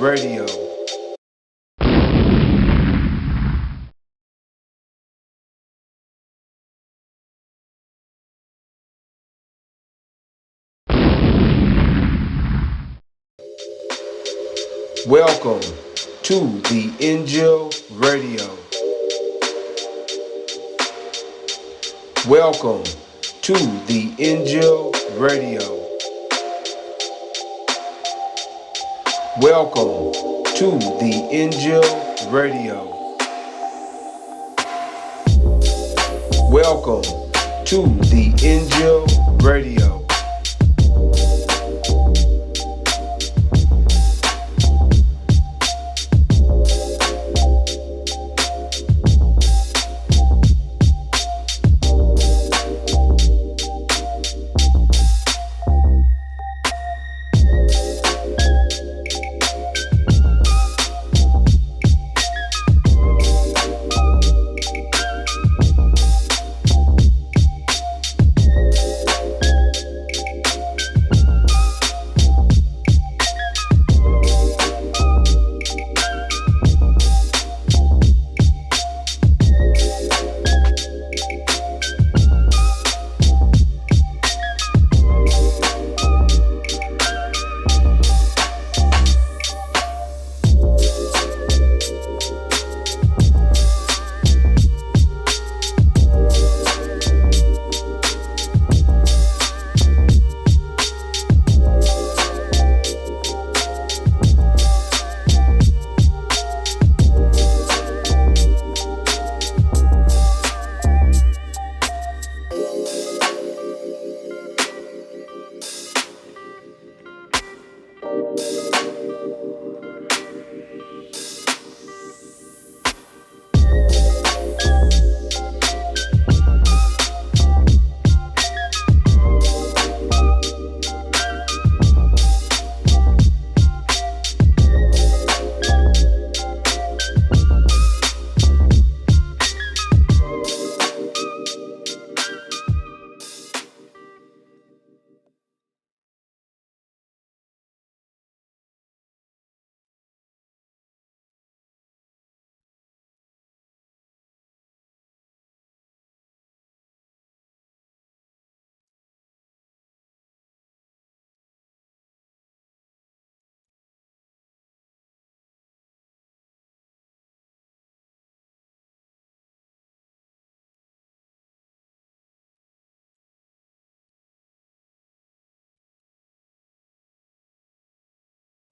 Radio. Welcome to the INJIL Radio. Welcome to the INJIL Radio. Welcome to the INJIL Radio. Welcome to the INJIL Radio.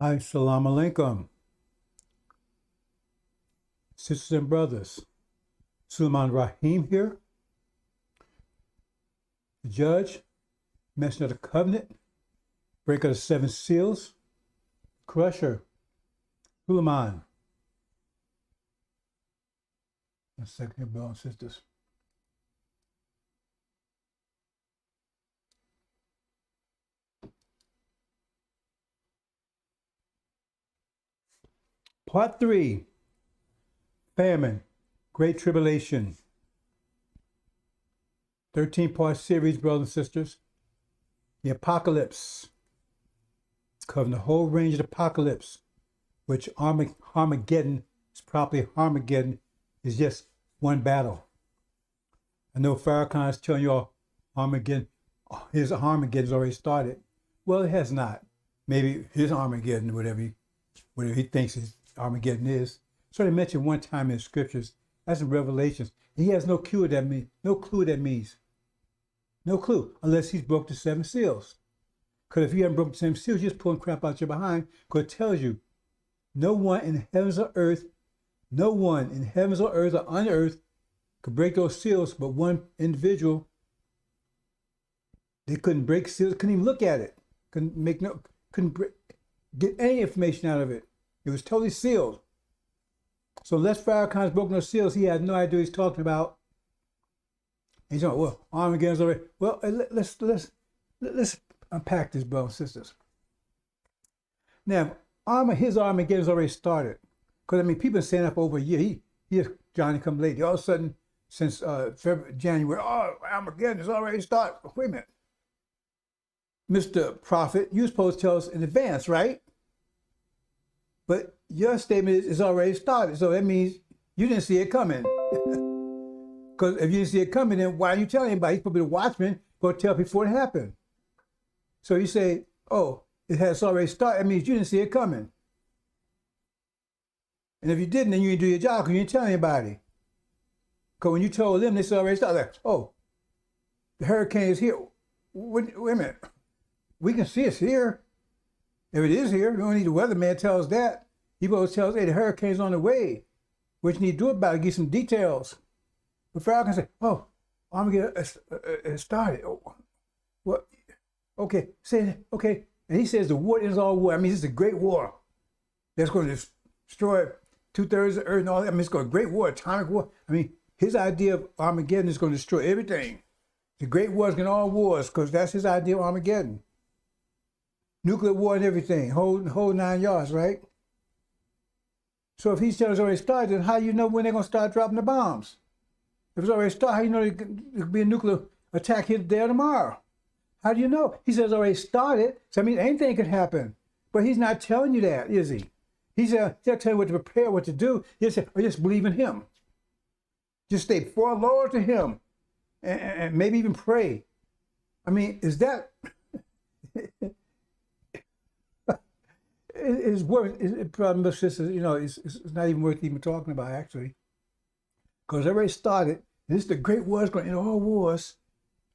Hi, Salam Alaikum. Sisters and brothers, Sulaiman Rahim here, the judge, messenger of the covenant, breaker of the seven seals, crusher, Sulaiman. 1 second here, brothers and sisters. Part 3, famine, great tribulation. 13-part series, brothers and sisters. The apocalypse, covering the whole range of the apocalypse, which Armageddon is properly Armageddon, is just one battle. I know Farrakhan is telling you all Armageddon, his Armageddon's already started. Well, it has not. Maybe his Armageddon, whatever he thinks his Armageddon is. So they mentioned one time in the scriptures, that's in Revelations. He has no clue what that means. No clue what that means. No clue, unless he's broke the seven seals. Because if you haven't broken the seven seals, you're just pulling crap out your behind, because it tells you, no one in heavens or earth, no one in heavens or earth or on earth could break those seals, but one individual, they couldn't break seals, couldn't even look at it, couldn't get any information out of it. It was totally sealed. So unless Farrakhan's broken those seals, he had no idea what he's talking about. And he's going, well, Armageddon's already. Well, let's unpack this, brothers and sisters. Now, his Armageddon's already started. Because, I mean, people have been saying that for over a year. He has Johnny come late. All of a sudden, since February, January, oh, Armageddon's already started. Wait a minute. Mr. Prophet, you're supposed to tell us in advance, right? But your statement is it's already started. So that means you didn't see it coming. Because if you didn't see it coming, then why are you telling anybody? He's supposed to be the watchman, go tell before it happened. So you say, oh, it has already started. That means you didn't see it coming. And if you didn't, then you didn't do your job because you didn't tell anybody. Because when you told them, this already started. Like, oh, the hurricane is here. Wait a minute. We can see it's here. If it is here, we don't need the weatherman tell us that. He supposed to tell us, hey, the hurricane's on the way. What you need to do about it, get some details. But Pharaoh can say, oh, I'm going to get it started. Oh, what? Okay, say it. Okay. And he says the war is all war. I mean, it's a great war that's going to destroy 2/3 of the earth and all that. I mean, it's going to be a great war, atomic war. I mean, his idea of Armageddon is going to destroy everything. The great war is going to all wars because that's his idea of Armageddon. Nuclear war and everything, whole 9 yards, right? So if he tells us already started, then how do you know when they're going to start dropping the bombs? If it's already started, how do you know there could be a nuclear attack here today or tomorrow? How do you know? He says already started, so I mean anything could happen. But he's not telling you that, is he? He's not telling you what to prepare, what to do. He said, or just believe in him. Just stay forlorn to him, and maybe even pray. I mean, is that? It's worth. Problem, sisters, you know, it's not even worth even talking about actually, because it already started. This is the great war is going to end all wars.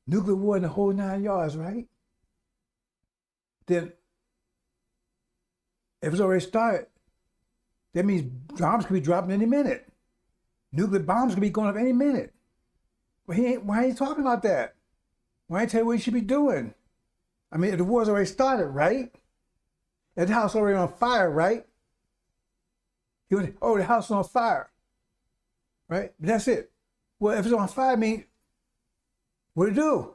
Nuclear war in the whole 9 yards, right? Then, if it's already started, that means bombs could be dropping any minute. Nuclear bombs could be going up any minute. But why ain't he talking about that? Why ain't he tell you what he should be doing? I mean, the war's already started, right? And the house already on fire, right? He went, oh, the house is on fire, right? But that's it. Well, if it's on fire, I mean, what do it do?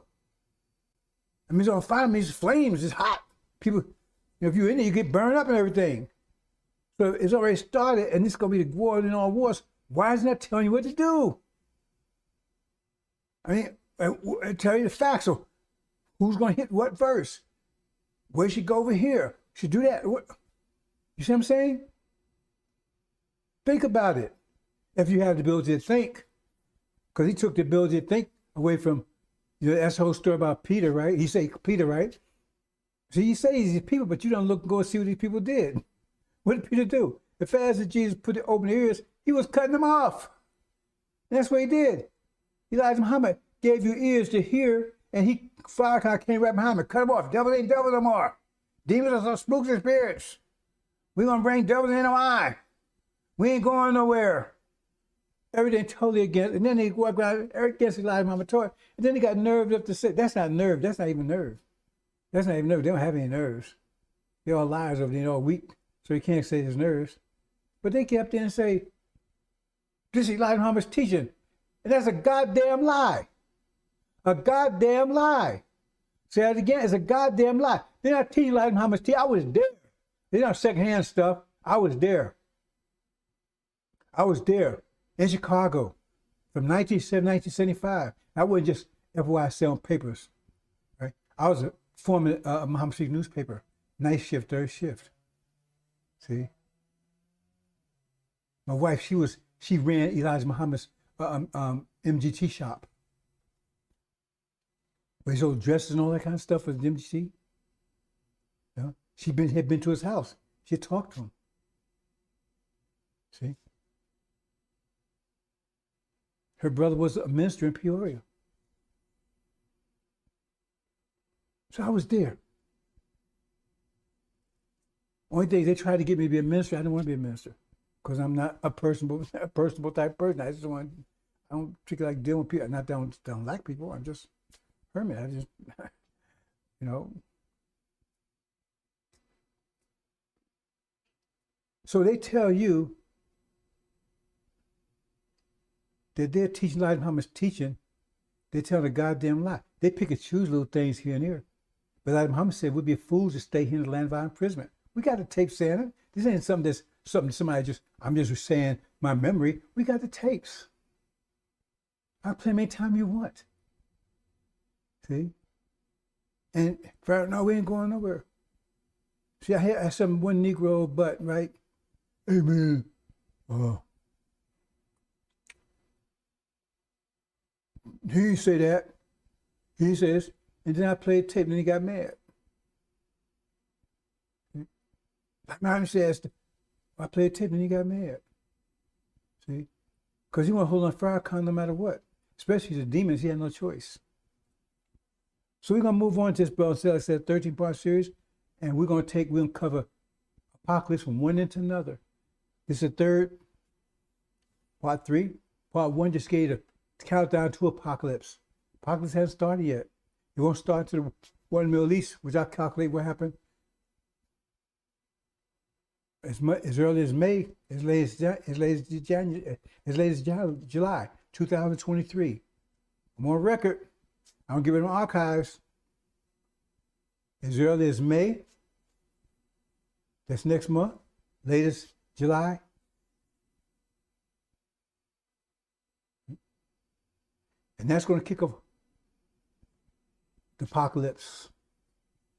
I mean, it's on fire, it means flames, it's hot. People, you know, if you're in there, you get burned up and everything. So it's already started, and this is going to be the war in all wars. Why isn't that telling you what to do? I mean, tell you the facts. So who's going to hit what verse? Where should go over here? Should do that. What? You see what I'm saying? Think about it. If you have the ability to think. Because he took the ability to think away from, you know, that's the whole story about Peter, right? He said Peter, right? So you say these people, but you don't look and go and see what these people did. What did Peter do? As fast as Jesus put the open ears, he was cutting them off. And that's what he did. Elijah Muhammad gave you ears to hear, and he fire came right behind him. Cut them off. Devil ain't devil no more. Demons are some spooks and spirits. We're going to bring devils into eye. We ain't going nowhere. Everything totally against. And then they go against Elijah Muhammad taught. And then they got nerve enough to say, that's not nerve. That's not even nerve. That's not even nerve. They don't have any nerves. They're all liars over there. They're all weak. So you can't say there's nerves. But they kept in and say, this is Elijah Muhammad's teaching. And that's a goddamn lie. A goddamn lie. Say that again, it's a goddamn lie. They're not teaching Elijah Muhammad's teaching. I was there. They're not secondhand stuff. I was there. I was there in Chicago from 1975. I wasn't just FYC on papers, right? I was a former Muhammad Street newspaper, night shift, third shift. See? My wife, she ran Elijah Muhammad's MGT shop. Where he sold dresses and all that kind of stuff for the MGT. You know? She had been to his house. She had talked to him. See? Her brother was a minister in Peoria. So I was there. Only thing they tried to get me to be a minister, I didn't want to be a minister. Because I'm not a personable type person. I don't particularly like dealing with people. Not that I don't like people. I'm just hermit. I just, you know. So they tell you that they're teaching Elijah Muhammad's teaching. They tell a goddamn lie. They pick and choose little things here and there. But Elijah Muhammad said we'd be fools to stay here in the land of our imprisonment. We got the tape saying it. This ain't something somebody I'm just saying my memory. We got the tapes. I'll play them anytime you want. See? And Pharaoh, no, we ain't going nowhere. See, I had some one Negro butt, right? Hey man, he didn't say that. He says, and then I played tape, and then he got mad. Blackman says, I played tape, and he got mad. See? Because he want to hold on Farrakhan no matter what. Especially the demons, he had no choice. So we're going to move on to this, brother. Like I said, 13-part series, and we're going to cover Apocalypse from one end to another. This is the third, part 3. Part 1 just gave a countdown to Apocalypse. Apocalypse hasn't started yet. It won't start to the war in the Middle East, which I calculate what happened as early as May, as late as January, as late as July 2023. I'm on record. I don't give it in archives. As early as May, that's next month, latest July. And that's going to kick off the apocalypse,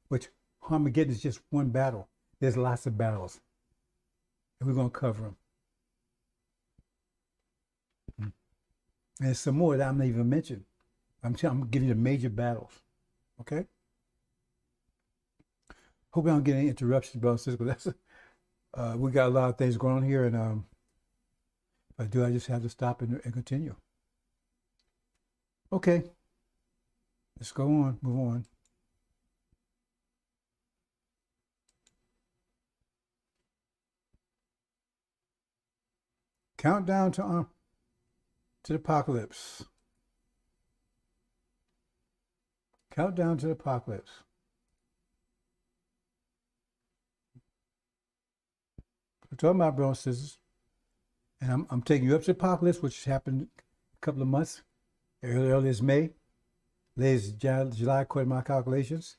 which Armageddon is just one battle. There's lots of battles, and we're going to cover them. And there's some more that I'm not even mentioning. I'm giving you the major battles, okay? Hope I don't get any interruptions, brothers and sisters. We got a lot of things going on here, and if I do, I just have to stop and continue. Okay, let's go on, move on. Countdown to the apocalypse. Countdown to the apocalypse. We're talking about, brothers and sisters, and I'm taking you up to the apocalypse, which happened a couple of months. Early as May, late as July, according to my calculations,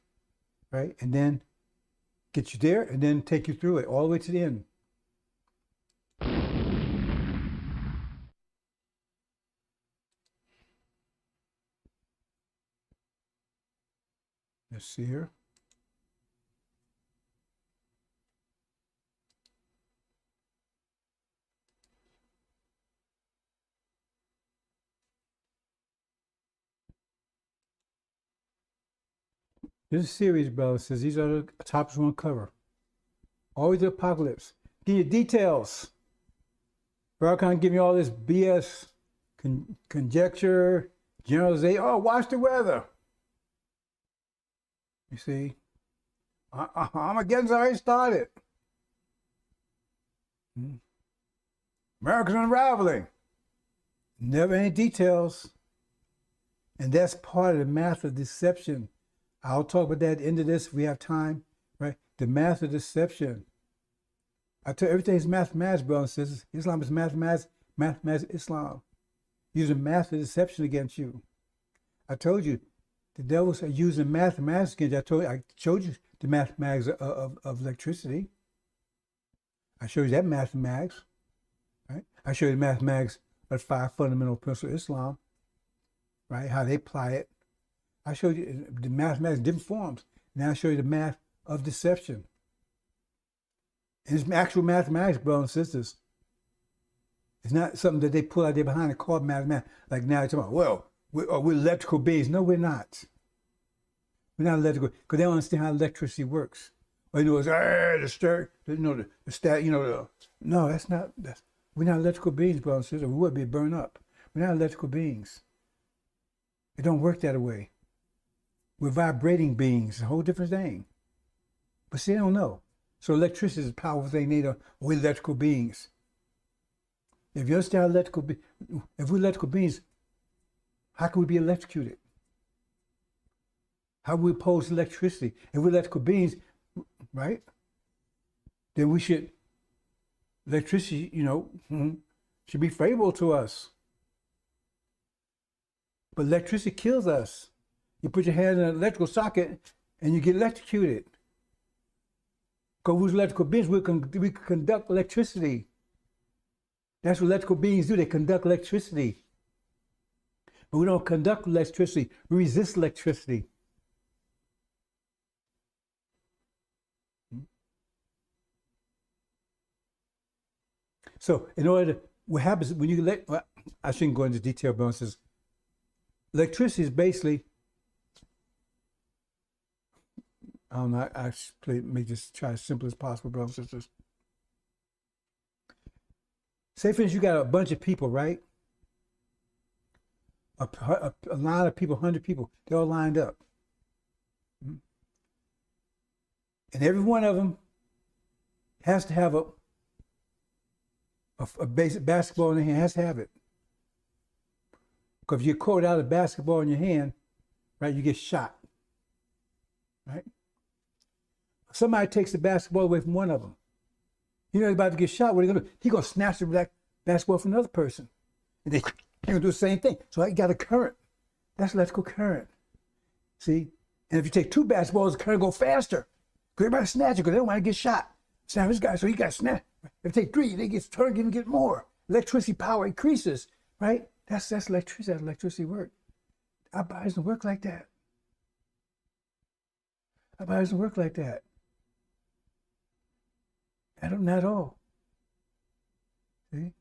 right? And then get you there, and then take you through it all the way to the end. Let's see here. This series, brother, says these are the topics we want to cover. Always the apocalypse. Give you details. Farrakhan give you all this BS, conjecture, generalization. Oh, watch the weather. You see, Armageddon's already started. America's unraveling. Never any details. And that's part of the math of deception. I'll talk about that at the end of this if we have time, right? The math of deception. I tell you, everything's mathematics, brothers and sisters. Islam is mathematics, Islam. Using math of deception against you. I told you, the devils are using mathematics against you. I showed you the mathematics of electricity. I showed you that mathematics, right? I showed you the mathematics of 5 fundamental principles of Islam, right? How they apply it. I showed you the mathematics in different forms. Now I show you the math of deception. And it's actual mathematics, brothers and sisters. It's not something that they pull out there behind and call mathematics. Like now you're talking about, well, we're electrical beings. No, we're not. We're not electrical, because they don't understand how electricity works. Or you know, it's the stir, the stat, no, that's not. We're not electrical beings, brothers and sisters. We would be burned up. We're not electrical beings. It don't work that way. We're vibrating beings, a whole different thing. But see, they don't know. So electricity is a powerful thing. We're electrical beings. If you understand if we're electrical beings, how can we be electrocuted? How we oppose electricity? If we're electrical beings, right? Then electricity, should be favorable to us. But electricity kills us. You put your hand in an electrical socket and you get electrocuted. Because we're electrical beings, we can conduct electricity. That's what electrical beings do. They conduct electricity. But we don't conduct electricity. We resist electricity. So in order to, what happens when you let, well, I shouldn't go into detail, but it says electricity is basically, I don't know, I make this try as simple as possible, brothers and sisters. Say for instance, you got a bunch of people, right? A line of people, 100 people, they're all lined up. And every one of them has to have a basic basketball in their hand, has to have it. Because if you're caught out of basketball in your hand, right, you get shot. Right? Somebody takes the basketball away from one of them. You know he's about to get shot. What are you going to do? He's going to snatch the basketball from another person. And they're going to do the same thing. So I got a current. That's electrical current. See? And if you take two basketballs, the current go faster. Because everybody snatch it because they don't want to get shot. Snap this guy, so he got snatched. If you take three, they get turned and get more. Electricity power increases, right? That's electricity. That's electricity work. Our bodies don't work like that. Our bodies don't work like that. Not at all. See?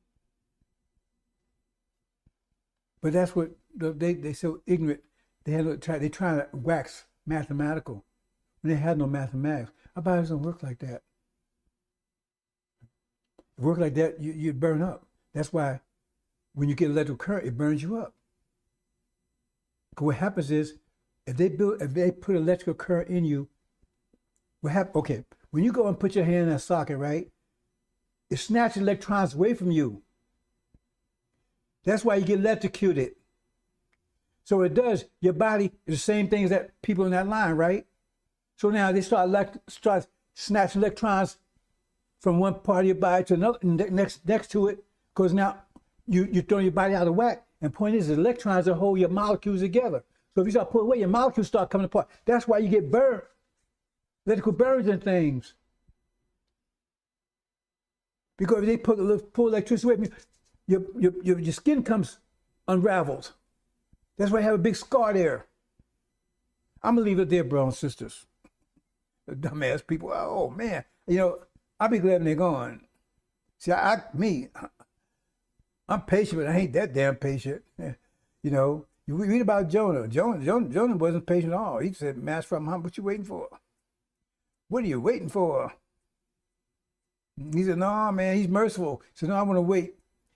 But that's what they so ignorant. They're trying to wax mathematical when they had no mathematics. Our bodies don't work like that. If it worked like that, you'd burn up. That's why when you get electrical current, it burns you up. Because what happens is, if they put electrical current in you, what happens? Okay, when you go and put your hand in a socket, right? It snatches electrons away from you. That's why you get electrocuted. So it does. Your body is the same thing as that people in that line, right? So now they start snatching electrons from one part of your body to another, next to it, because now you're throwing your body out of whack. And the point is, the electrons that hold your molecules together. So if you start pulling away, your molecules start coming apart. That's why you get burned. Electrical burns and things. Because if they pull electricity away from you, your skin comes unraveled. That's why you have a big scar there. I'm going to leave it there, brothers and sisters. The dumbass people, oh man, I'll be glad when they're gone. See, I'm patient, but I ain't that damn patient. You read about Jonah. Jonah wasn't patient at all. He said, Master, what you waiting for? What are you waiting for? He said, no, man, he's merciful. He said, no, I want to wait.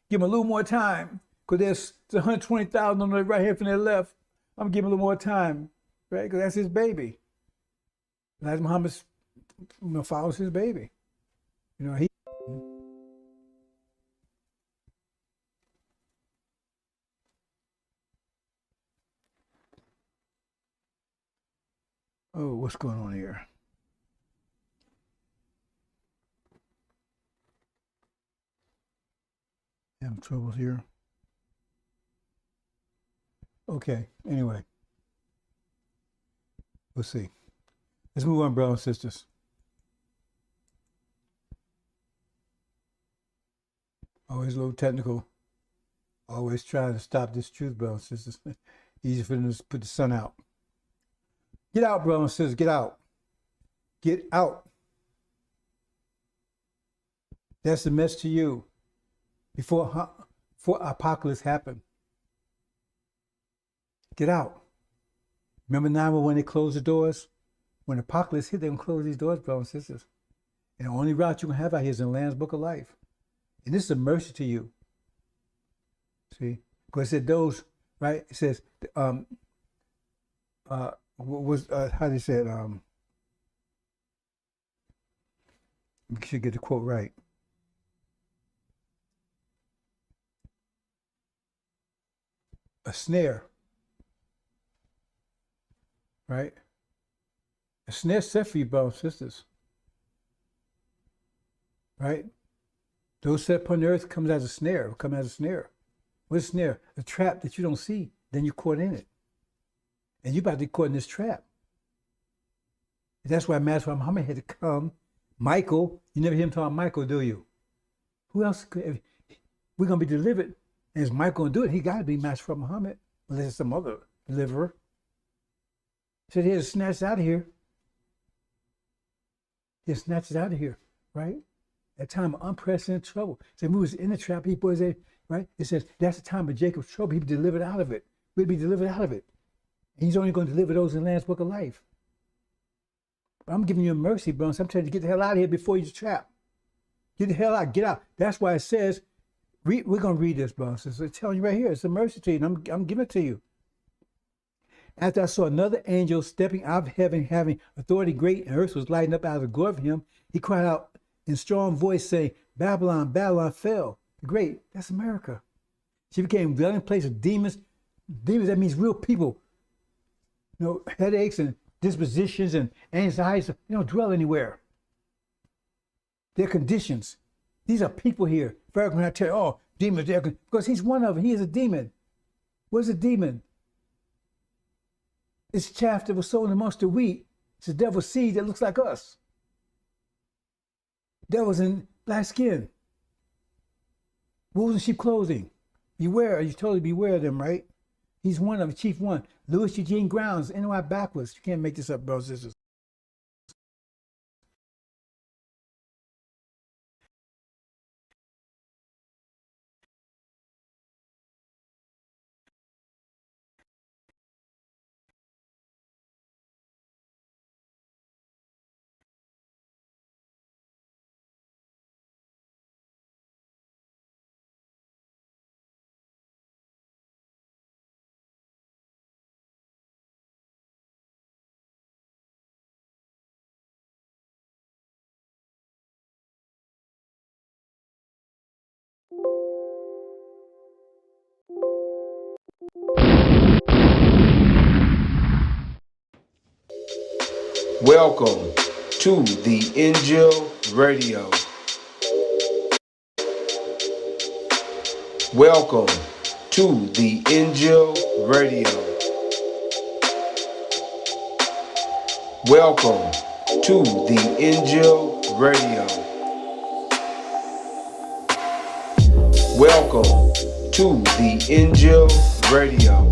Give him a little more time. Because there's 120,000 on the right here from their left. I'm going to give him a little more time. Right? Because that's his baby. Elijah Muhammad follows his baby. He. Oh, what's going on here? Having trouble here. Okay, anyway. Let's see. Let's move on, brothers and sisters. Always a little technical. Always trying to stop this truth, brothers and sisters. Easy for them to put the sun out. Get out, brothers and sisters. Get out. Get out. That's the message to you. Before apocalypse happened. Get out. Remember now when they closed the doors? When apocalypse hit, they're going to close these doors, brothers and sisters. And the only route you're going to have out here is in the Lamb's Book of Life. And this is a mercy to you. See? Because it said those, right? It says, how they say it? We should get the quote right. A snare. Right? A snare set for you, brothers and sisters. Right? Those set upon the earth comes as a snare. Come as a snare. What's a snare? A trap that you don't see. Then you're caught in it. And you're about to be caught in this trap. And that's why Master Muhammad had to come. Michael, you never hear him talking Michael, do you? Who else could? We're going to be delivered. And is Michael going to do it? He got to be Master Muhammad. Unless it's some other deliverer. So he had to snatch out of here. He snatches out of here, right? a time of unprecedented trouble. So we was in the trap, people say, right? It says that's the time of Jacob's trouble. He be delivered out of it. We'll be delivered out of it. And he's only going to deliver those in the Lamb's Book of Life. But I'm giving you a mercy, bro. So I'm telling you to get the hell out of here before you're trapped. Get the hell out. Get out. That's why it says, we're going to read this, bro. So it's telling you right here. It's a mercy to you, and I'm giving it to you. After I saw another angel stepping out of heaven, having authority great, and earth was lighting up out of the glory of him, he cried out in strong voice, saying, Babylon, Babylon fell. Great. That's America. She became dwelling place of demons. Demons, that means real people. Headaches and dispositions and anxieties, they don't dwell anywhere. They're conditions. These are people here. Pharaoh can tell you, oh, demons, because he's one of them. He is a demon. What's a demon? It's chaff that was sown amongst the wheat. It's the devil's seed that looks like us. Devils in black skin. Wolves in sheep clothing. Beware, you totally beware of them, right? He's one of the chief one. Louis Eugene Grounds, NY backwards. You can't make this up, brothers and sisters. Welcome to the INJIL Radio. Welcome to the INJIL Radio. Welcome to the INJIL Radio. Welcome to the INJIL Radio.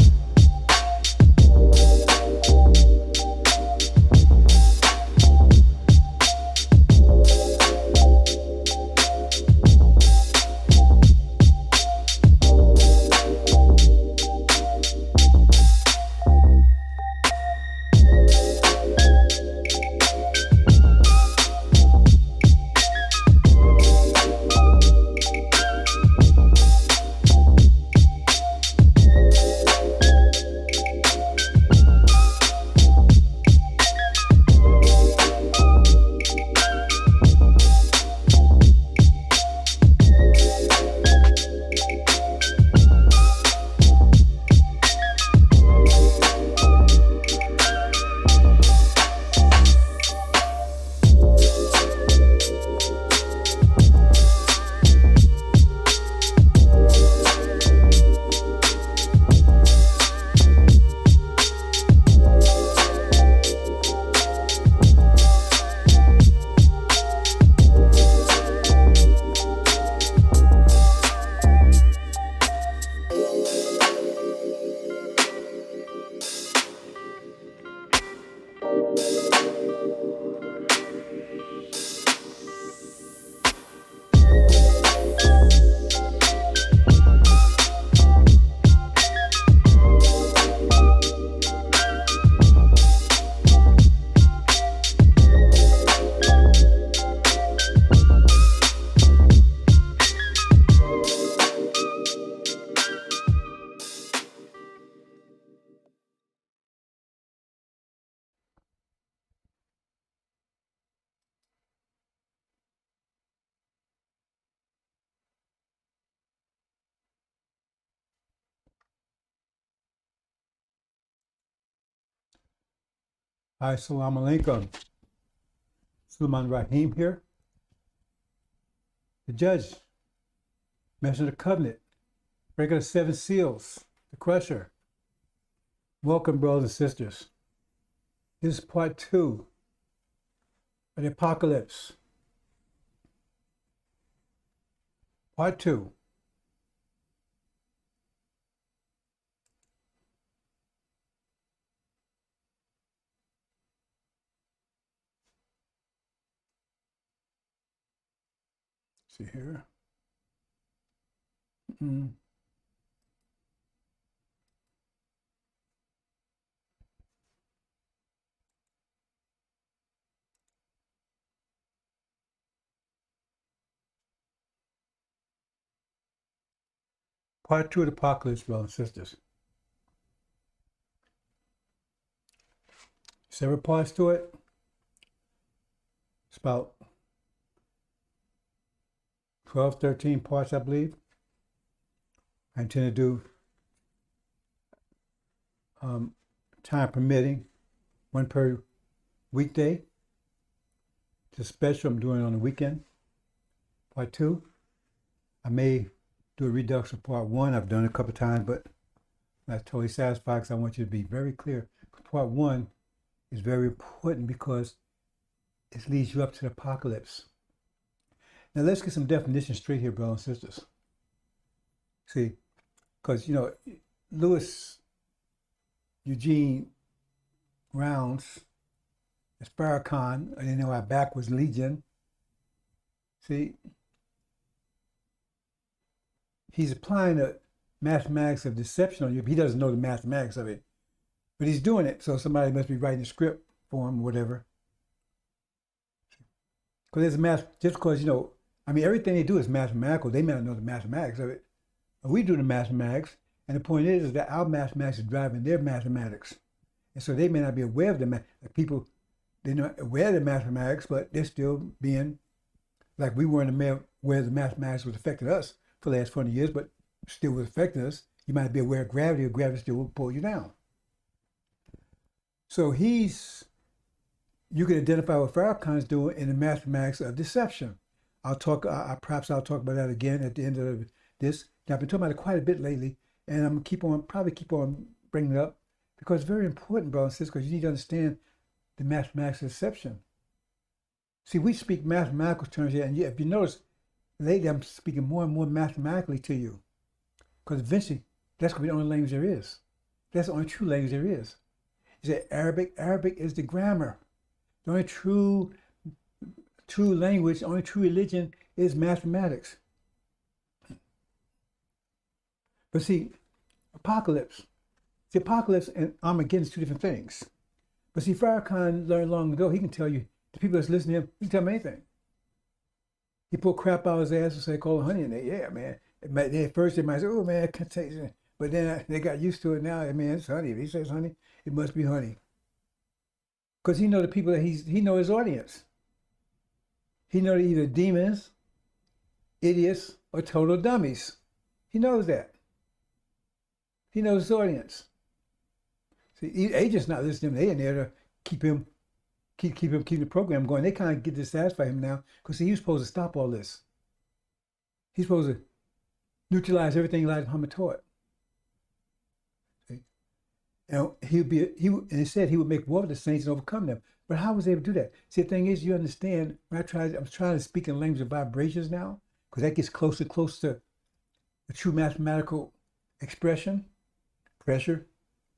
Hi, Assalamu alaikum. Sulaiman Rahim here. The judge, Messenger of the Covenant, breaker of the 7 seals, the crusher. Welcome, brothers and sisters. This is part 2 of the apocalypse. Part 2. See here. Mm. Part 2 of the Apocalypse, brothers and sisters. Several parts to it. It's about 12, 13 parts, I believe. I intend to do, time permitting, one per weekday. It's a special I'm doing on the weekend. Part 2. I may do a redux of part 1. I've done it a couple of times, but I'm not totally satisfied because I want you to be very clear. Part 1 is very important because it leads you up to the apocalypse. Now let's get some definitions straight here, brothers and sisters. See, because, Louis Eugene Rounds, as Farrakhan, our back was Legion. See, he's applying the mathematics of deception on you. He doesn't know the mathematics of it, but he's doing it. So somebody must be writing a script for him, or whatever. Because there's a math, just because, everything they do is mathematical. They may not know the mathematics of it. But we do the mathematics. And the point is that our mathematics is driving their mathematics. And so they may not be aware of the math. People, they're not aware of the mathematics, but they're still being, like we weren't aware the mathematics was affecting us for the last 20 years, but still was affecting us. You might be aware of gravity, or gravity still will pull you down. So you can identify what Farrakhan's doing in the mathematics of deception. Perhaps I'll talk about that again at the end of this. Now, I've been talking about it quite a bit lately, and I'm gonna probably keep on bringing it up because it's very important, brothers and sisters, because you need to understand the mathematics of deception. See, we speak mathematical terms here, and if you notice, lately I'm speaking more and more mathematically to you, because eventually that's going to be the only language there is. That's the only true language there is. You say Arabic is the grammar. The only true language, the only true religion is mathematics. But see, apocalypse and Armageddon is two different things. But see, Farrakhan learned long ago, he can tell you, the people that's listening to him, he can tell them anything. He pulled crap out of his ass and say, call it honey, and yeah, man. At first they might say, oh man, I can't taste it. But then they got used to it now. Man, it's honey. If he says honey, it must be honey. Because he know the people that he know his audience. He know they're either demons, idiots, or total dummies. He knows that. He knows his audience. See, agents not listening to him. They in there to keep the program going. They kind of get to satisfy him now because he was supposed to stop all this. He's supposed to neutralize everything Elijah Muhammad taught. See? And he said he would make war with the saints and overcome them. But how was he able to do that? See, the thing is, you understand, I'm trying to speak in language of vibrations now, because that gets closer to the true mathematical expression. Pressure,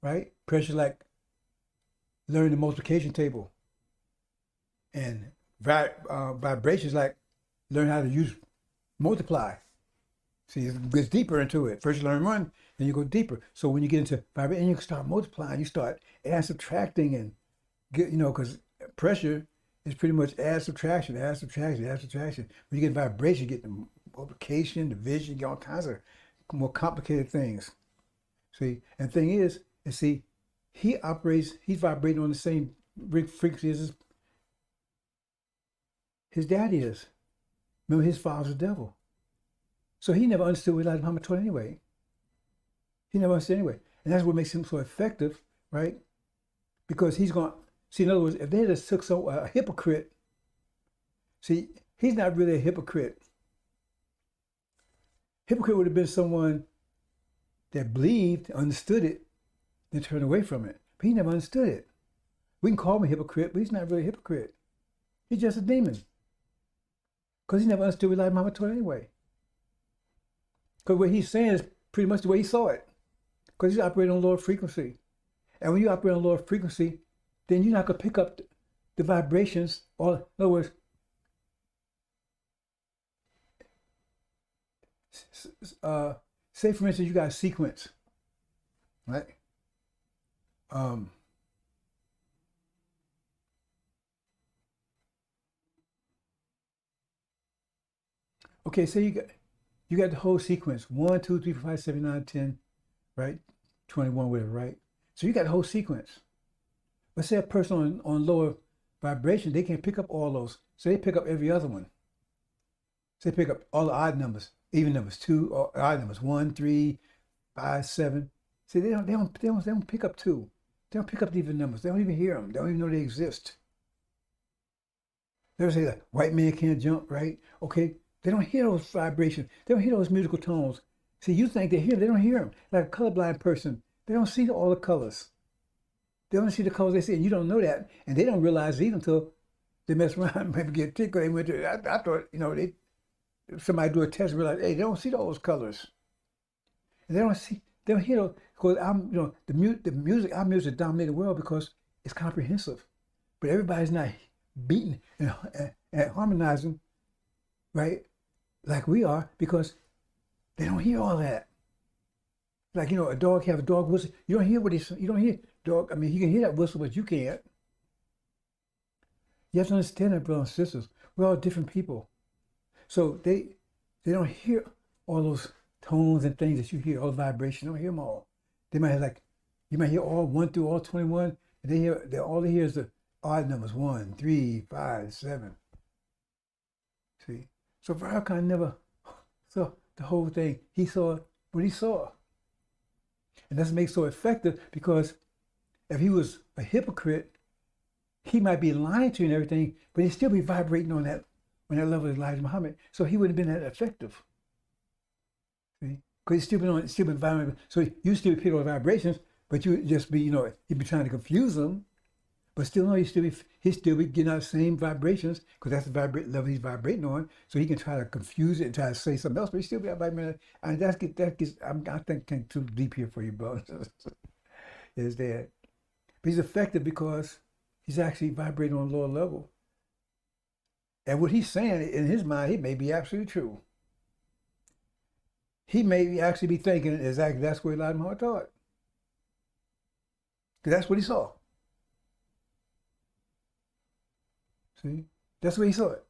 right? Pressure like learning the multiplication table. And vibrations like learn how to multiply. See, it gets deeper into it. First you learn one, then you go deeper. So when you get into vibration, you start multiplying, you start add, subtracting, and because pressure is pretty much add, subtraction. When you get vibration, you get the multiplication, division, you get all kinds of more complicated things. See, and the thing is, he's vibrating on the same frequency as his daddy is. Remember, his father's the devil. So he never understood what Elijah Muhammad taught anyway. He never understood anyway. And that's what makes him so effective, right? Because he's going to, see, in other words, if they had took a hypocrite, see, he's not really a hypocrite. Hypocrite would have been someone that believed, understood it, then turned away from it. But he never understood it. We can call him a hypocrite, but he's not really a hypocrite. He's just a demon. Because he never understood what Elijah Muhammad taught anyway. Because what he's saying is pretty much the way he saw it. Because he's operating on lower frequency. And when you operate on lower frequency, then you're not going to pick up the vibrations. Or, in other words, Say for instance, you got a sequence, right? Um, okay, say you got the whole sequence 1, 2, 3, 4, 5, 7, 9, 10, right? 21, whatever, right? So you got the whole sequence. But say a person on lower vibration, they can't pick up all those. So they pick up every other one. So they pick up all the odd numbers, even numbers, two, or odd numbers, 1, 3, 5, 7. See, they don't pick up two. They don't pick up the even numbers. They don't even hear them. They don't even know they exist. They ever say that white man can't jump, right? Okay, they don't hear those vibrations. They don't hear those musical tones. See, you think they hear them. They don't hear them. Like a colorblind person, they don't see all the colors. They only see the colors they see, and you don't know that, and they don't realize it either until they mess around, maybe get tickled. They went to. I thought, they somebody do a test and realize, hey, they don't see all those colors, and they don't see. They don't hear those because the music, our music dominates the world because it's comprehensive, but everybody's not beating and harmonizing, right, like we are because they don't hear all that. Like a dog have a dog whistle. You don't hear what he's. You don't hear dog. I mean, you can hear that whistle, but you can't. You have to understand that, brothers and sisters. We're all different people, so they don't hear all those tones and things that you hear, all the vibrations. They don't hear them all. They might have you might hear all 1 through all 21, and all they hear is the odd numbers 1, 3, 5, 7. See, so Farrakhan never saw the whole thing. He saw what he saw. And that's what makes it so effective because if he was a hypocrite, he might be lying to you and everything, but he'd still be vibrating on that level of Elijah Muhammad. So he wouldn't have been that effective. See? Because he's still been vibrating. So you still be picking on vibrations, but you would just be, he'd be trying to confuse them. But still, no, he'd still be getting out the same vibrations because that's the level he's vibrating on. So he can try to confuse it and try to say something else, but he still be out vibrating. And that gets. I think too deep here for you, bro. Is that? But he's effective because he's actually vibrating on a lower level. And what he's saying in his mind, he may be absolutely true. He may actually be thinking exactly that's what Elijah Muhammad thought. Because that's what he saw. See? That's what he saw it.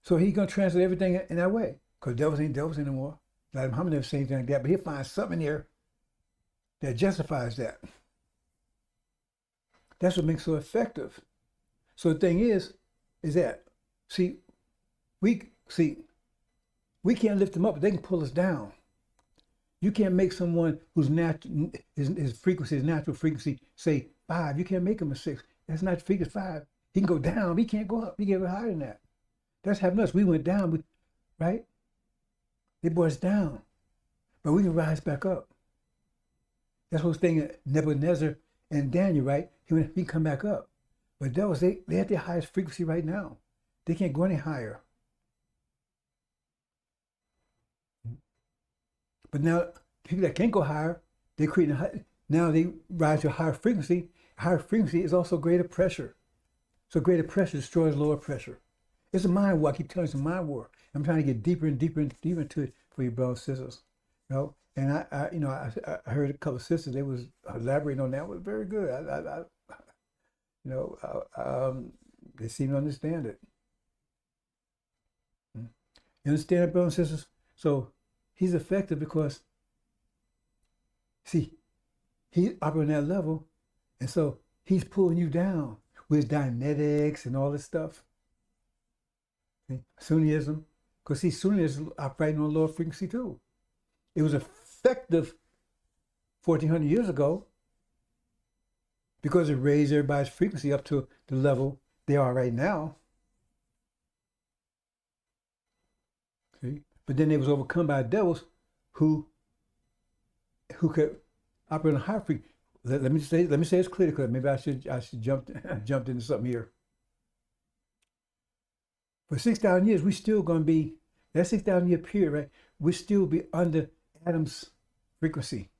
So he's going to translate everything in that way. Because devils ain't devils anymore. Elijah Muhammad never said anything like that, but he'll find something here that justifies that. That's what makes it so effective. So the thing is that, we can't lift them up, but they can pull us down. You can't make someone whose his frequency, his natural frequency, say 5. You can't make him a 6. That's not frequency 5. He can go down. He can't go up. He can't go higher than that. That's happened to us. We went down, right? They brought us down, but we can rise back up. That's what's thing Nebuchadnezzar and Daniel, right? He can come back up. But devils, they at their highest frequency right now. They can't go any higher. But now, people that can't go higher, now they rise to a higher frequency. Higher frequency is also greater pressure. So greater pressure destroys lower pressure. It's a mind war. I keep telling you, it's a mind war. I'm trying to get deeper and deeper and deeper into it for you brothers and sisters. And I heard a couple of sisters, they was elaborating on that. It was very good. They seem to understand it. You understand it, brothers and sisters? So he's effective because, see, he's operating that level, and so he's pulling you down with Dianetics and all this stuff. See? Sunnism, because Sunnism operating on a lower frequency too. It was effective 1,400 years ago because it raised everybody's frequency up to the level they are right now. See? But then they was overcome by devils who could operate on a higher frequency. Let me say it's clear, because maybe I should jumped into something here. For 6,000 years, we still going to be, that 6,000 year period, right? We still be under Adam's frequency.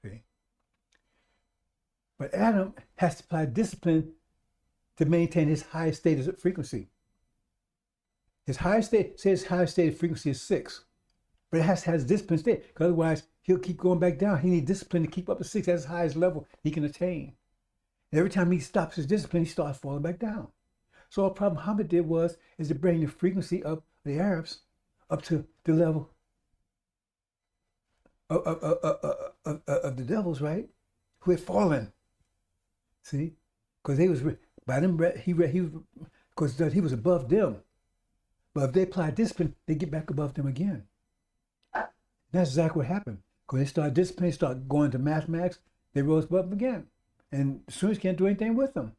See? But Adam has to apply discipline to maintain his highest status of frequency. His highest state, say his highest state of frequency is 6, but it has discipline state, because otherwise he'll keep going back down. He needs discipline to keep up to 6 at his highest level he can attain. And every time he stops his discipline, he starts falling back down. So all problem Muhammad did is to bring the frequency of the Arabs up to the level of the devils, right? Who had fallen. See, because they was by them. Because he was above them. But if they applied discipline, they get back above them again. That's exactly what happened. Because they started discipline, started going to mathematics, they rose above them again. And the students can't do anything with them,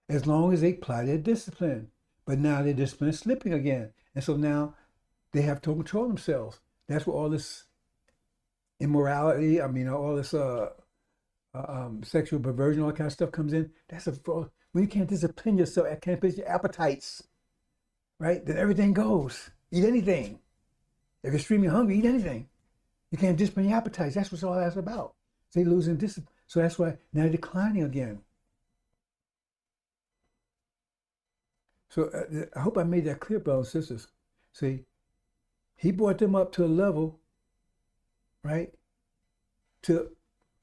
as long as they apply their discipline. But now their discipline is slipping again. And so now they have to control themselves. That's where all this immorality, all this sexual perversion, all that kind of stuff comes in. When you can't discipline yourself, can't place your appetites, right? Then everything goes. Eat anything. If you're extremely hungry, eat anything. You can't discipline your appetites. That's what all that's about. They're losing discipline. So that's why now they're declining again. So I hope I made that clear, brothers and sisters. See, he brought them up to a level, right? To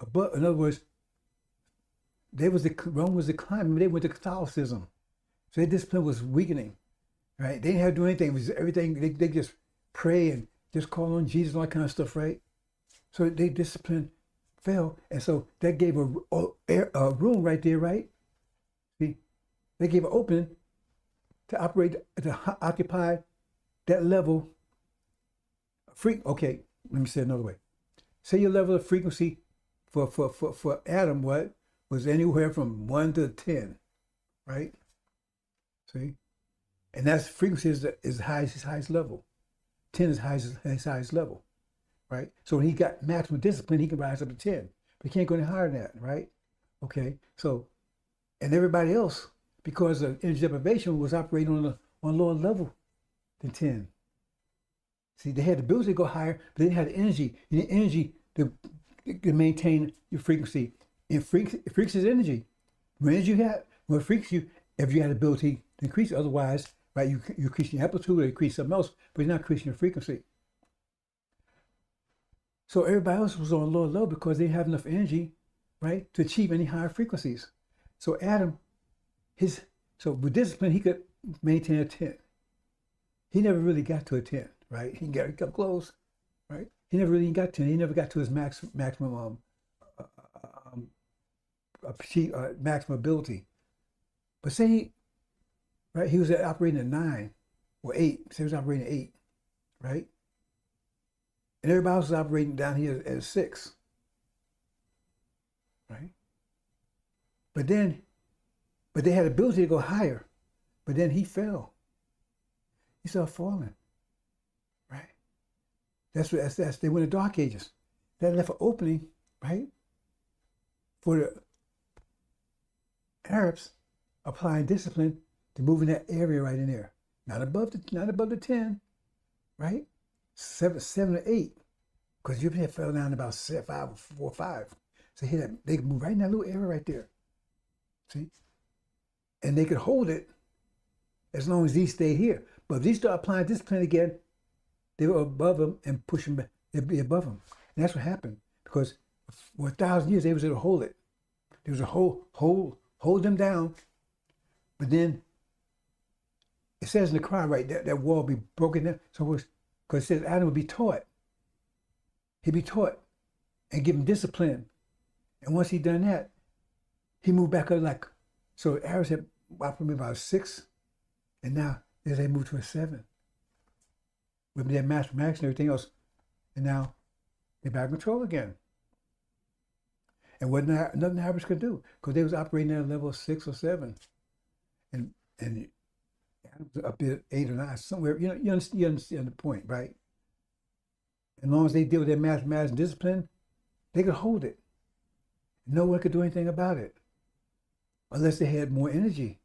above. In other words, Rome was declining. They went to Catholicism, so their discipline was weakening, right? They didn't have to do anything. It was everything. They just pray and just call on Jesus and all that kind of stuff, right? So their discipline fell, and so that gave a room right there, right? See, they gave an opening to occupy that level. Okay, let me say it another way. Say your level of frequency for Adam was anywhere from 1 to 10, right? See, and that's frequency is his highest level. 10 is his highest level, right? So when he got maximum discipline, he can rise up to 10, but he can't go any higher than that, right? Okay, so and everybody else, because of energy deprivation, was operating on a lower level than 10. See, they had the ability to go higher, but they didn't have the energy. You need energy to maintain your frequency. And frequency is energy. When energy you have, what freaks you, if you had the ability to increase it, otherwise, right, you increase your amplitude or increase something else, but you're not increasing your frequency. So everybody else was on a lower level because they didn't have enough energy, right, to achieve any higher frequencies. So Adam, so with discipline, he could maintain a 10. He never really got to a 10, right? He got close, right? He never really got 10. He never got to his maximum maximum ability. But say he was operating at 9 or 8. Say he was operating at 8, right? And everybody else was operating down here at 6, right? But they had the ability to go higher, but then he fell. He started falling, right? That's they went to Dark Ages. That left an opening, right, for the Arabs applying discipline to move in that area right in there. Not above the 10, right? 7 or 8, because you fell down about 4 or 5. So they could move right in that little area right there. See? And they could hold it as long as these stayed here. But if these start applying discipline again, they were above them and push them back. They'd be above them. And that's what happened. Because for 1,000 years, they was able to hold it. There was a hold them down. But then it says in the Quran, right, that wall would be broken down. So because it says Adam would be taught. He'd be taught and given discipline. And once he'd done that, he moved back up so Arabs had operated about 6, and now they moved to a 7. With their mathematics and everything else. And now they're back in control again. And what nothing Arabs could do, because they was operating at a level of 6 or 7. And up there 8 or 9, somewhere, you understand the point, right? As long as they deal with their mathematics and discipline, they could hold it. No one could do anything about it unless they had more energy.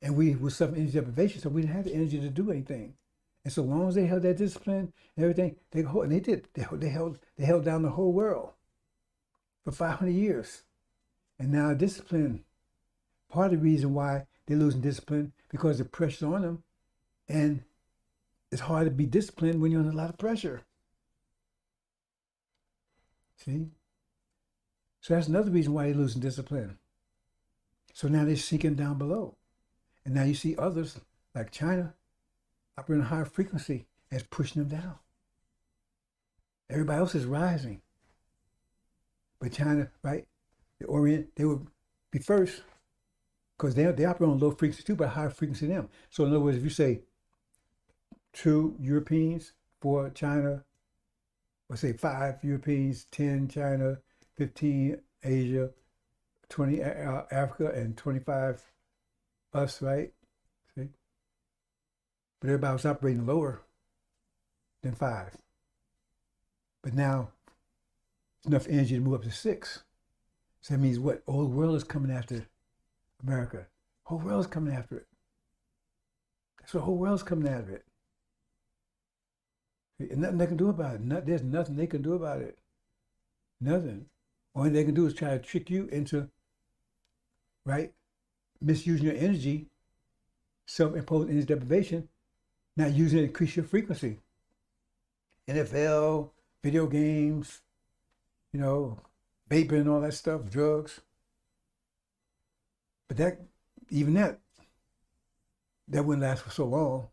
And we were suffering energy deprivation, so we didn't have the energy to do anything. And so long as they held that discipline and everything, they could hold, and they did. They held down the whole world for 500 years. And now discipline, part of the reason why they're losing discipline because the pressure's on them, and it's hard to be disciplined when you're under a lot of pressure. See? So that's another reason why they're losing discipline. So now they're sinking down below. And now you see others like China operating a higher frequency and it's pushing them down. Everybody else is rising. But China, right? The Orient, they would be first because they operate on low frequency too, but higher frequency than them. So in other words, if you say 2 Europeans, 4 China, or say 5 Europeans, 10 China, 15 Asia, 20 Africa, and 25 us, right? See? But everybody was operating lower than 5. But now, there's enough energy to move up to 6. So that means what? The whole world is coming after America. The whole world is coming after it. That's what the whole world's coming after it. And nothing they can do about it. There's nothing they can do about it. Nothing. All they can do is try to trick you into, right, misusing your energy, self-imposed energy deprivation, not using it to increase your frequency. NFL, video games, vaping, all that stuff, drugs. But that wouldn't last for so long.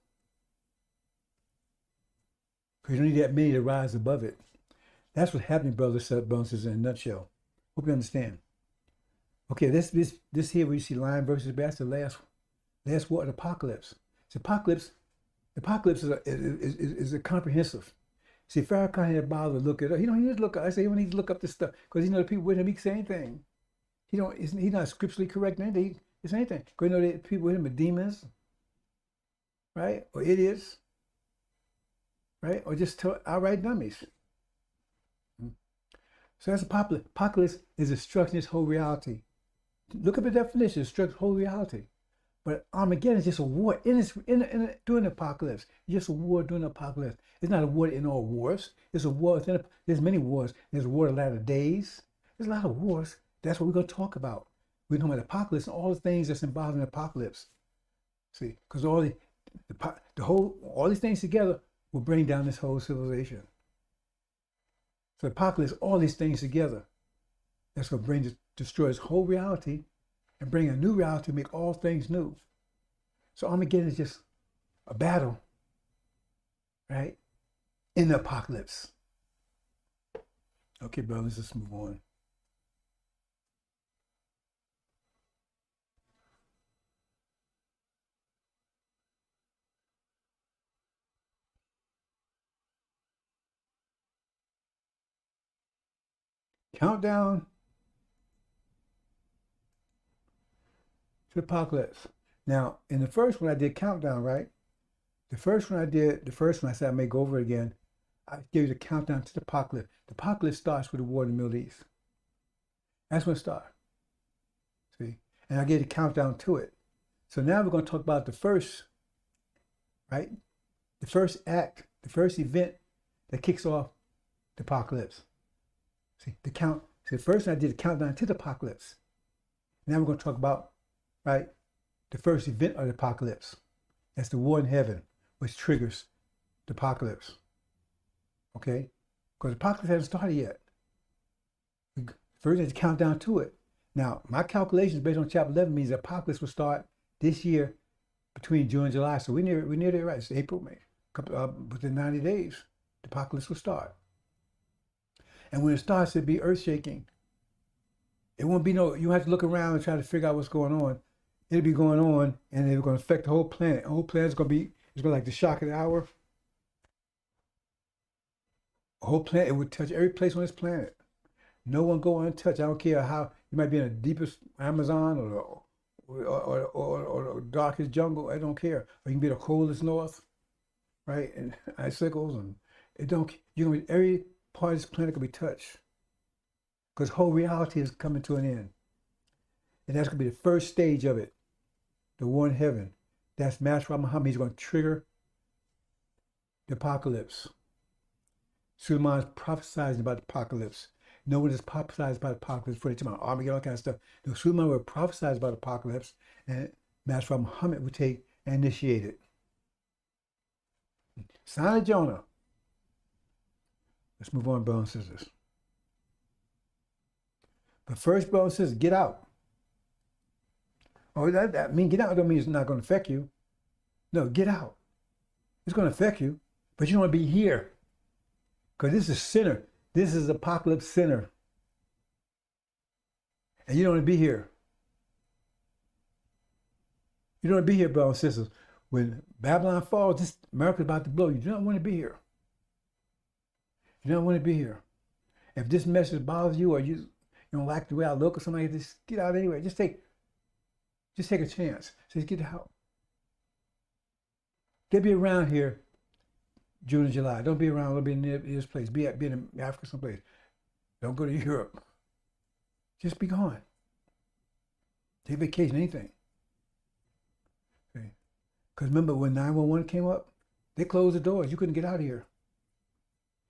Because you don't need that many to rise above it. That's what's happening, brothers and sisters, in a nutshell. Hope you understand. Okay, this here where you see lion versus bear, that's the last war of the apocalypse. The apocalypse is a comprehensive. See, Farrakhan had bothered to look it up. He don't need to look up. I say he don't need to look up this stuff because the people with him, he can say anything. He's not scripturally correct in anything. It's anything. Because the people with him are demons, right? Or idiots, right? Or just outright dummies. So that's apocalypse is destruction of this whole reality. Look up the definition, destruction of whole reality. But Armageddon is just a war during the apocalypse. It's just a war during the apocalypse. It's not a war in all wars. It's a war within there's many wars. There's a war of the latter days. There's a lot of wars. That's what we're going to talk about. We're talking about the apocalypse and all the things that's involved in the apocalypse. See, because all these things together will bring down this whole civilization. So the apocalypse, all these things together, that's going to destroy this whole reality and bring a new reality, make all things new. So Armageddon is just a battle, right? In the apocalypse. Okay, brothers, let's move on. Countdown to the apocalypse. Now, in the first one I did countdown, right? The first one I said I may go over it again. I gave you the countdown to the apocalypse. The apocalypse starts with the war in the Middle East. That's when it starts. See? And I gave the countdown to it. So now we're going to talk about the first, right? The first act, the first event that kicks off the apocalypse. See, first I did the countdown to the apocalypse. Now we're going to talk about, right, the first event of the apocalypse. That's the war in heaven, which triggers the apocalypse. Okay? Because the apocalypse hasn't started yet. First, I had to count down to it. Now, my calculations based on chapter 11 means the apocalypse will start this year between June and July. So we're near there, right? It's April, May. Within 90 days, the apocalypse will start. And when it starts, it'll be earth shaking. It won't be you have to look around and try to figure out what's going on. It'll be going on and it's going to affect the whole planet. The whole planet's going to be like the shock of the hour. The whole planet, it would touch every place on this planet. No one go untouched. I don't care how, you might be in the deepest Amazon or the darkest jungle. I don't care. Or you can be the coldest north, right? And icicles and every part of this planet can be touched. Because whole reality is coming to an end. And that's going to be the first stage of it. The war in heaven. That's Master Muhammad. He's going to trigger the apocalypse. Suleiman's prophesizing about the apocalypse. No one is prophesied about the apocalypse before they talk about Armageddon, all kind of stuff. No, Suleiman will prophesize about the apocalypse. And That's why Muhammad would take and initiate it. Sign of Jonah. Let's move on, brothers and sisters. But first, brothers and sisters, get out. Oh, that mean get out don't mean it's not going to affect you. No, get out. It's going to affect you, but you don't want to be here. Because this is sinner. This is apocalypse sinner. And you don't want to be here. You don't want to be here, brothers and sisters. When Babylon falls, this America's about to blow. You do not want to be here. You don't want to be here. If this message bothers you or you don't like the way I look or something, just get out anyway. Just take a chance. Just get out. Get be around here June and July. Don't be around. Don't be near this place. Be in Africa someplace. Don't go to Europe. Just be gone. Take vacation, anything. Okay. Because remember when 911 came up, they closed the doors. You couldn't get out of here.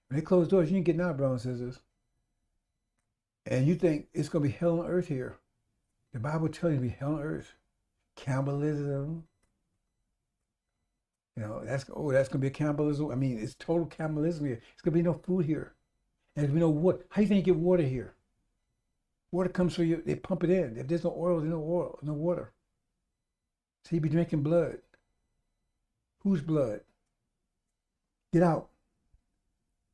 When they closed the doors, you ain't getting out, brothers and sisters. And you think it's going to be hell on earth here. The Bible tells you to be hell on earth. Cannibalism. You know, that's going to be cannibalism. I mean, it's total cannibalism here. It's going to be no food here. And there's no water. How do you think you get water here? Water comes through you, they pump it in. If there's no oil, there's no oil, no water. So you be drinking blood. Whose blood? Get out.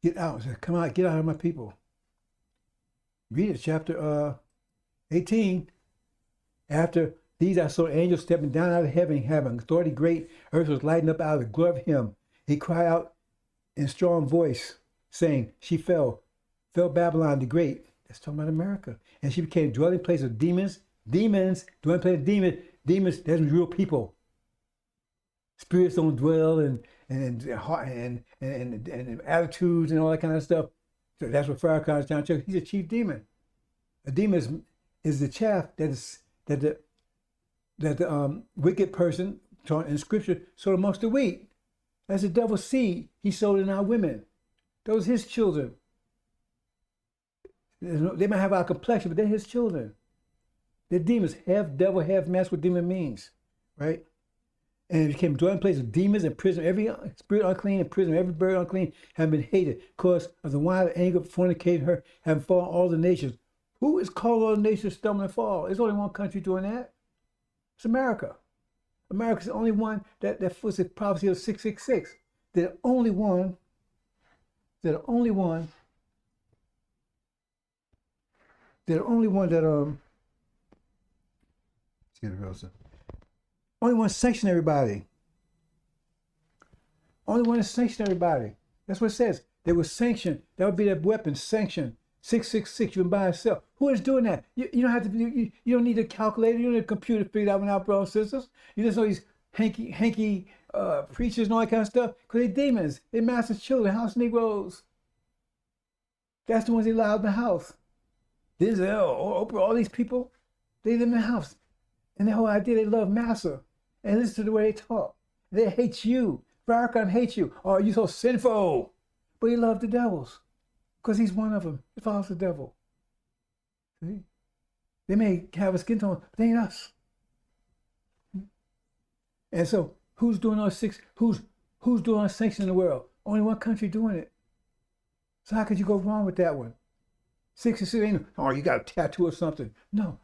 Get out. So come out, get out of my people. Read it, chapter 18. After these I saw angels stepping down out of heaven, having authority great. Earth was lighting up out of the glory of him. He cried out in strong voice, saying, she fell Babylon the Great. That's talking about America. And she became dwelling place of demons. Demons, dwelling place of demons. Demons, that's real people. Spirits don't dwell and attitudes and all that kind of stuff. So that's what Farrakhan is trying to tell. He's a chief demon. A demon is the chaff that the wicked person taught in Scripture sowed amongst the wheat. That's the devil's seed he sowed in our women. Those are his children. They might have our complexion, but they're his children. They're demons, half devil, half man. That's what demon means, right? And it became a dwelling place of demons and prison. Every spirit unclean in prison, every bird unclean, have been hated because of the wine of anger fornicating her, having fallen all the nations. Who is called all the nations stumble and fall? There's only one country doing that. It's America. America's the only one that fits the prophecy of 666. They're the only one. They're the only one. They're the only one that let's get it real simple. Only one sanction everybody. Only one to sanction everybody. That's what it says. They were sanctioned. That would be their weapon. Sanction. 666. You can buy and sell. Who is doing that? You don't have to. You don't need a calculator. You don't need a computer to figure that one out, brothers and sisters. You just know these hanky preachers and all that kind of stuff. Because they're demons. They're master's children, house Negroes. That's the ones they allowed in the house. This Oprah, all these people, they live in the house. And the whole idea, they love massa. And listen to the way they talk. They hate you. Farrakhan hates you. Oh, you're so sinful. But he loved the devils. Because he's one of them. He follows the devil. See? They may have a skin tone, but they ain't us. And so, who's doing all six? Who's doing all sanctions in the world? Only one country doing it. So how could you go wrong with that one? 66 ain't, oh, you got a tattoo or something. No.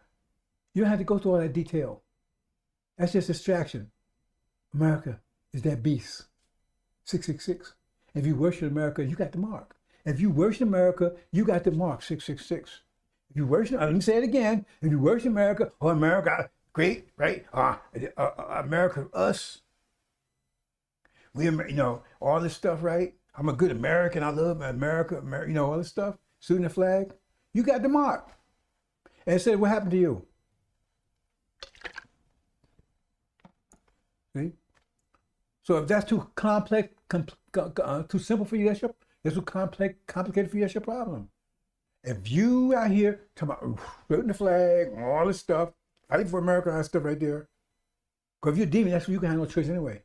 You don't have to go through all that detail. That's just distraction. America is that beast. 666. If you worship America, you got the mark. If you worship America, you got the mark, 666. If you worship, let me say it again. If you worship America, oh, America, great, right? America, us. We, all this stuff, right? I'm a good American. I love America, all this stuff. Shooting the flag. You got the mark. And it said, what happened to you? See? So if that's too complex, too simple for you, that's too complicated for you, that's your problem. If you out here talking about shooting the flag, all this stuff, fighting for America, all that stuff right there, because if you're a demon, that's what you can have no choice anyway.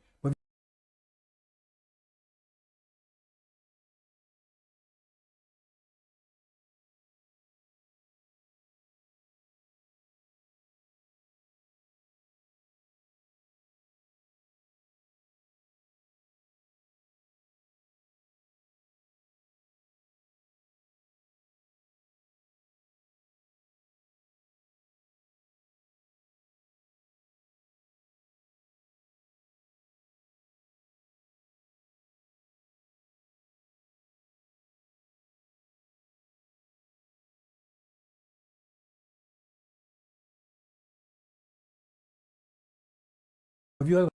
If you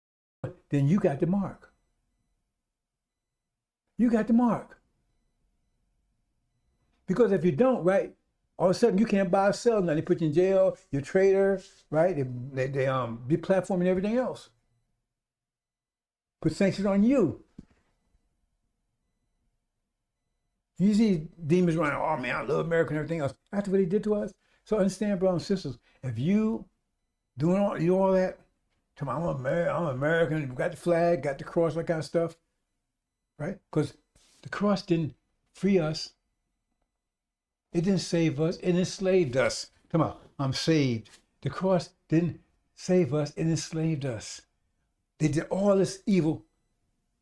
then you got the mark. You got the mark. Because if you don't, right, all of a sudden you can't buy or sell nothing. They put you in jail, you're a traitor, right? They deplatform and everything else. Put sanctions on you. You see demons running, oh man, I love America and everything else. After what he did to us. So understand, brothers and sisters, if you doing all that, I'm American, got the flag, got the cross, that kind of stuff, right? Because the cross didn't free us. It didn't save us. It enslaved us. Come on, I'm saved. The cross didn't save us. It enslaved us. They did all this evil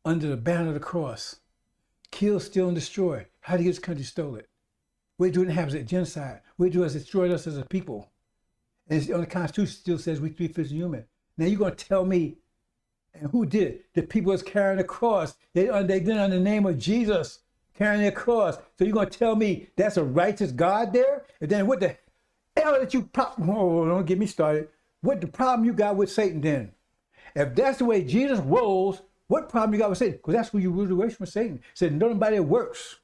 under the banner of the cross. Kill, steal, and destroy. How did this country stole it? What they do it happens at genocide. What they do is destroyed us as a people. And on the Constitution still says we 3/5 human. Now you're going to tell me, and who did it? The people was carrying the cross. They did it in the name of Jesus, carrying their cross. So you're going to tell me that's a righteous God there? And then what the hell did you don't get me started. What the problem you got with Satan then? If that's the way Jesus rolls, what problem you got with Satan? Because that's who you ruled away from Satan. Said nobody works.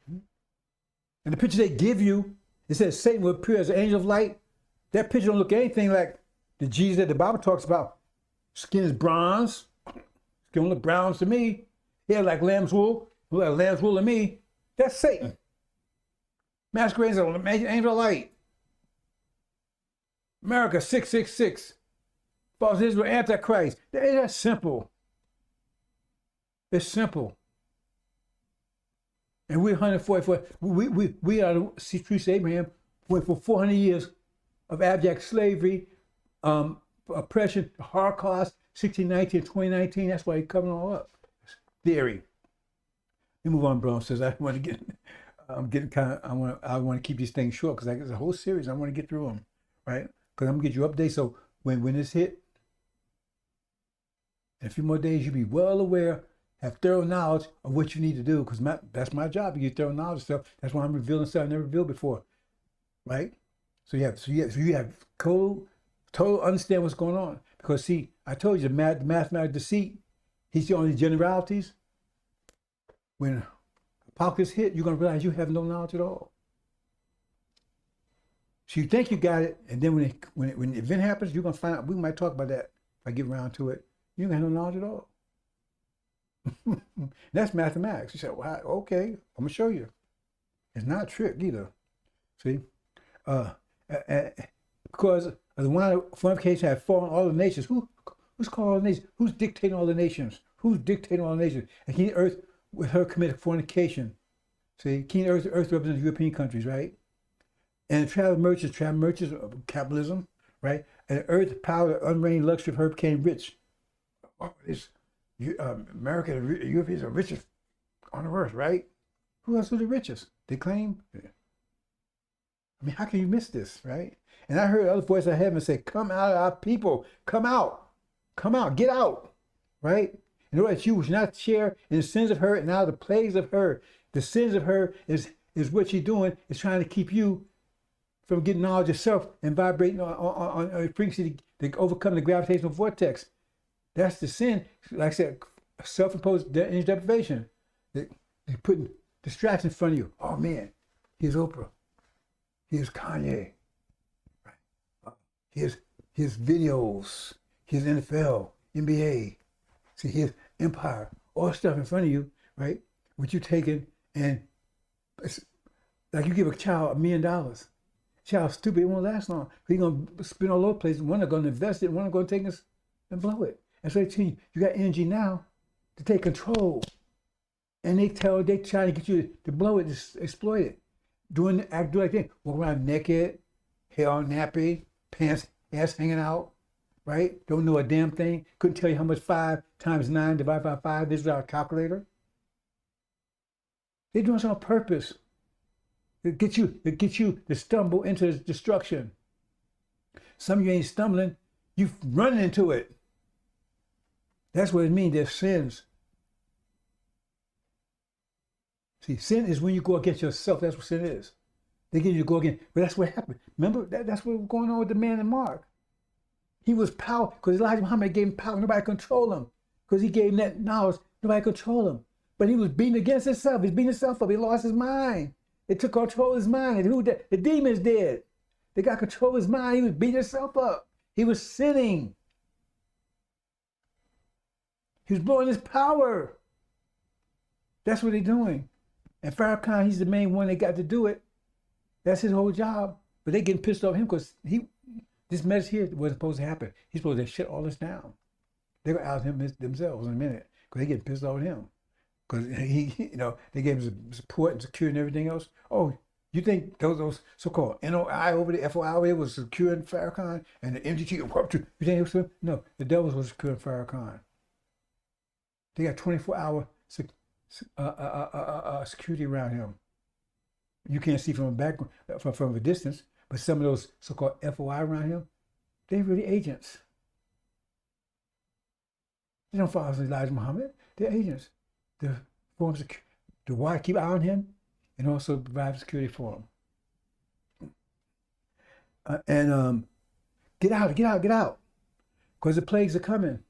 And the picture they give you, it says Satan will appear as an angel of light. That picture don't look anything like the Jesus that the Bible talks about. Skin is bronze. Skin look brown to me. Hair like lamb's wool. Look like lamb's wool to me. That's Satan. Masquerades as an angel of light. America 666. False Israel, Antichrist. That's simple. It's simple. And we're 144. We are the streets of Abraham. Went for 400 years of abject slavery, oppression, Holocaust, 1619, 2019. That's why he's coming all up. Theory. Let me move on, bro. Says I want to get. I'm getting kind of. I want to keep these things short because there's a whole series. I want to get through them, right? Because I'm gonna get you updates. So when this hit, in a few more days, you'll be well aware. Have thorough knowledge of what you need to do, because that's my job. You get thorough knowledge of stuff. That's why I'm revealing stuff I never revealed before, right? So you have total understand what's going on. Because see, I told you the mathematical deceit. He's the only generalities. When apocalypse hit, you're gonna realize you have no knowledge at all. So you think you got it, and then when the event happens, you're gonna find out. We might talk about that if I get around to it. You don't have no knowledge at all. That's mathematics. You said, well, okay, I'm gonna show you. It's not a trick either. See, because the one fornication had fallen all the nations. Who's calling all the nations? Who's dictating all the nations? Who's dictating all the nations? And King Earth with her committed fornication. See, King Earth represents European countries, right? And travel merchants of capitalism, right? And Earth, power, unreigned luxury of her became rich. Oh, America, the Europeans are richest on the earth, right? Who else are the richest? They claim. I mean, how can you miss this, right? And I heard other voices of heaven say, come out of our people, come out, get out, right? In order that you should not share in the sins of her and now the plagues of her. The sins of her is what she's doing, is trying to keep you from getting knowledge of self and vibrating on a frequency to overcome the gravitational vortex. That's the sin. Like I said, self-imposed energy deprivation. They putting distraction in front of you. Oh man, here's Oprah. Here's Kanye. Right. Here's videos. Here's NFL, NBA. See, here's Empire. All stuff in front of you, right? What you taking, and it's like you give a child $1 million. Child's stupid, it won't last long. He's gonna spend all over the place. One are gonna invest it, one are gonna take this and blow it. And so they tell you, you got energy now to take control. And they trying to get you to blow it, to exploit it. Do like that. Walk around naked, hair all nappy, pants, ass hanging out, right? Don't know a damn thing. Couldn't tell you how much 5 times 9 divided by 5 is without a calculator. They're doing this on purpose. It gets you to stumble into destruction. Some of you ain't stumbling, you running into it. That's what it means, there's sins. See, sin is when you go against yourself. That's what sin is. They get you to go against, but that's what happened. Remember, that's what's going on with the man in Mark. He was power because Elijah Muhammad gave him power. Nobody control him because he gave him that knowledge. Nobody control him. But he was beating against himself. He's beating himself up. He lost his mind. It took control of his mind. And who did? The demons did. They got control of his mind. He was beating himself up. He was sinning. He was blowing his power. That's what they're doing. And Farrakhan, he's the main one that got to do it. That's his whole job. But they getting pissed off him because this mess here wasn't supposed to happen. He's supposed to shut all this down. They're going to out him themselves in a minute because they getting pissed off at him. Because they gave him support and security and everything else. Oh, you think those so-called NOI over there, FOI over there was securing Farrakhan and the MGT? You think it was him? No, the devils was securing Farrakhan. They got 24-hour security around him. You can't see from a background, from a distance, but some of those so-called FOI around him, they're really agents. They don't follow Elijah Muhammad. They're agents. They're forms to watch, keep eye on him, and also provide security for him. Get out, because the plagues are coming.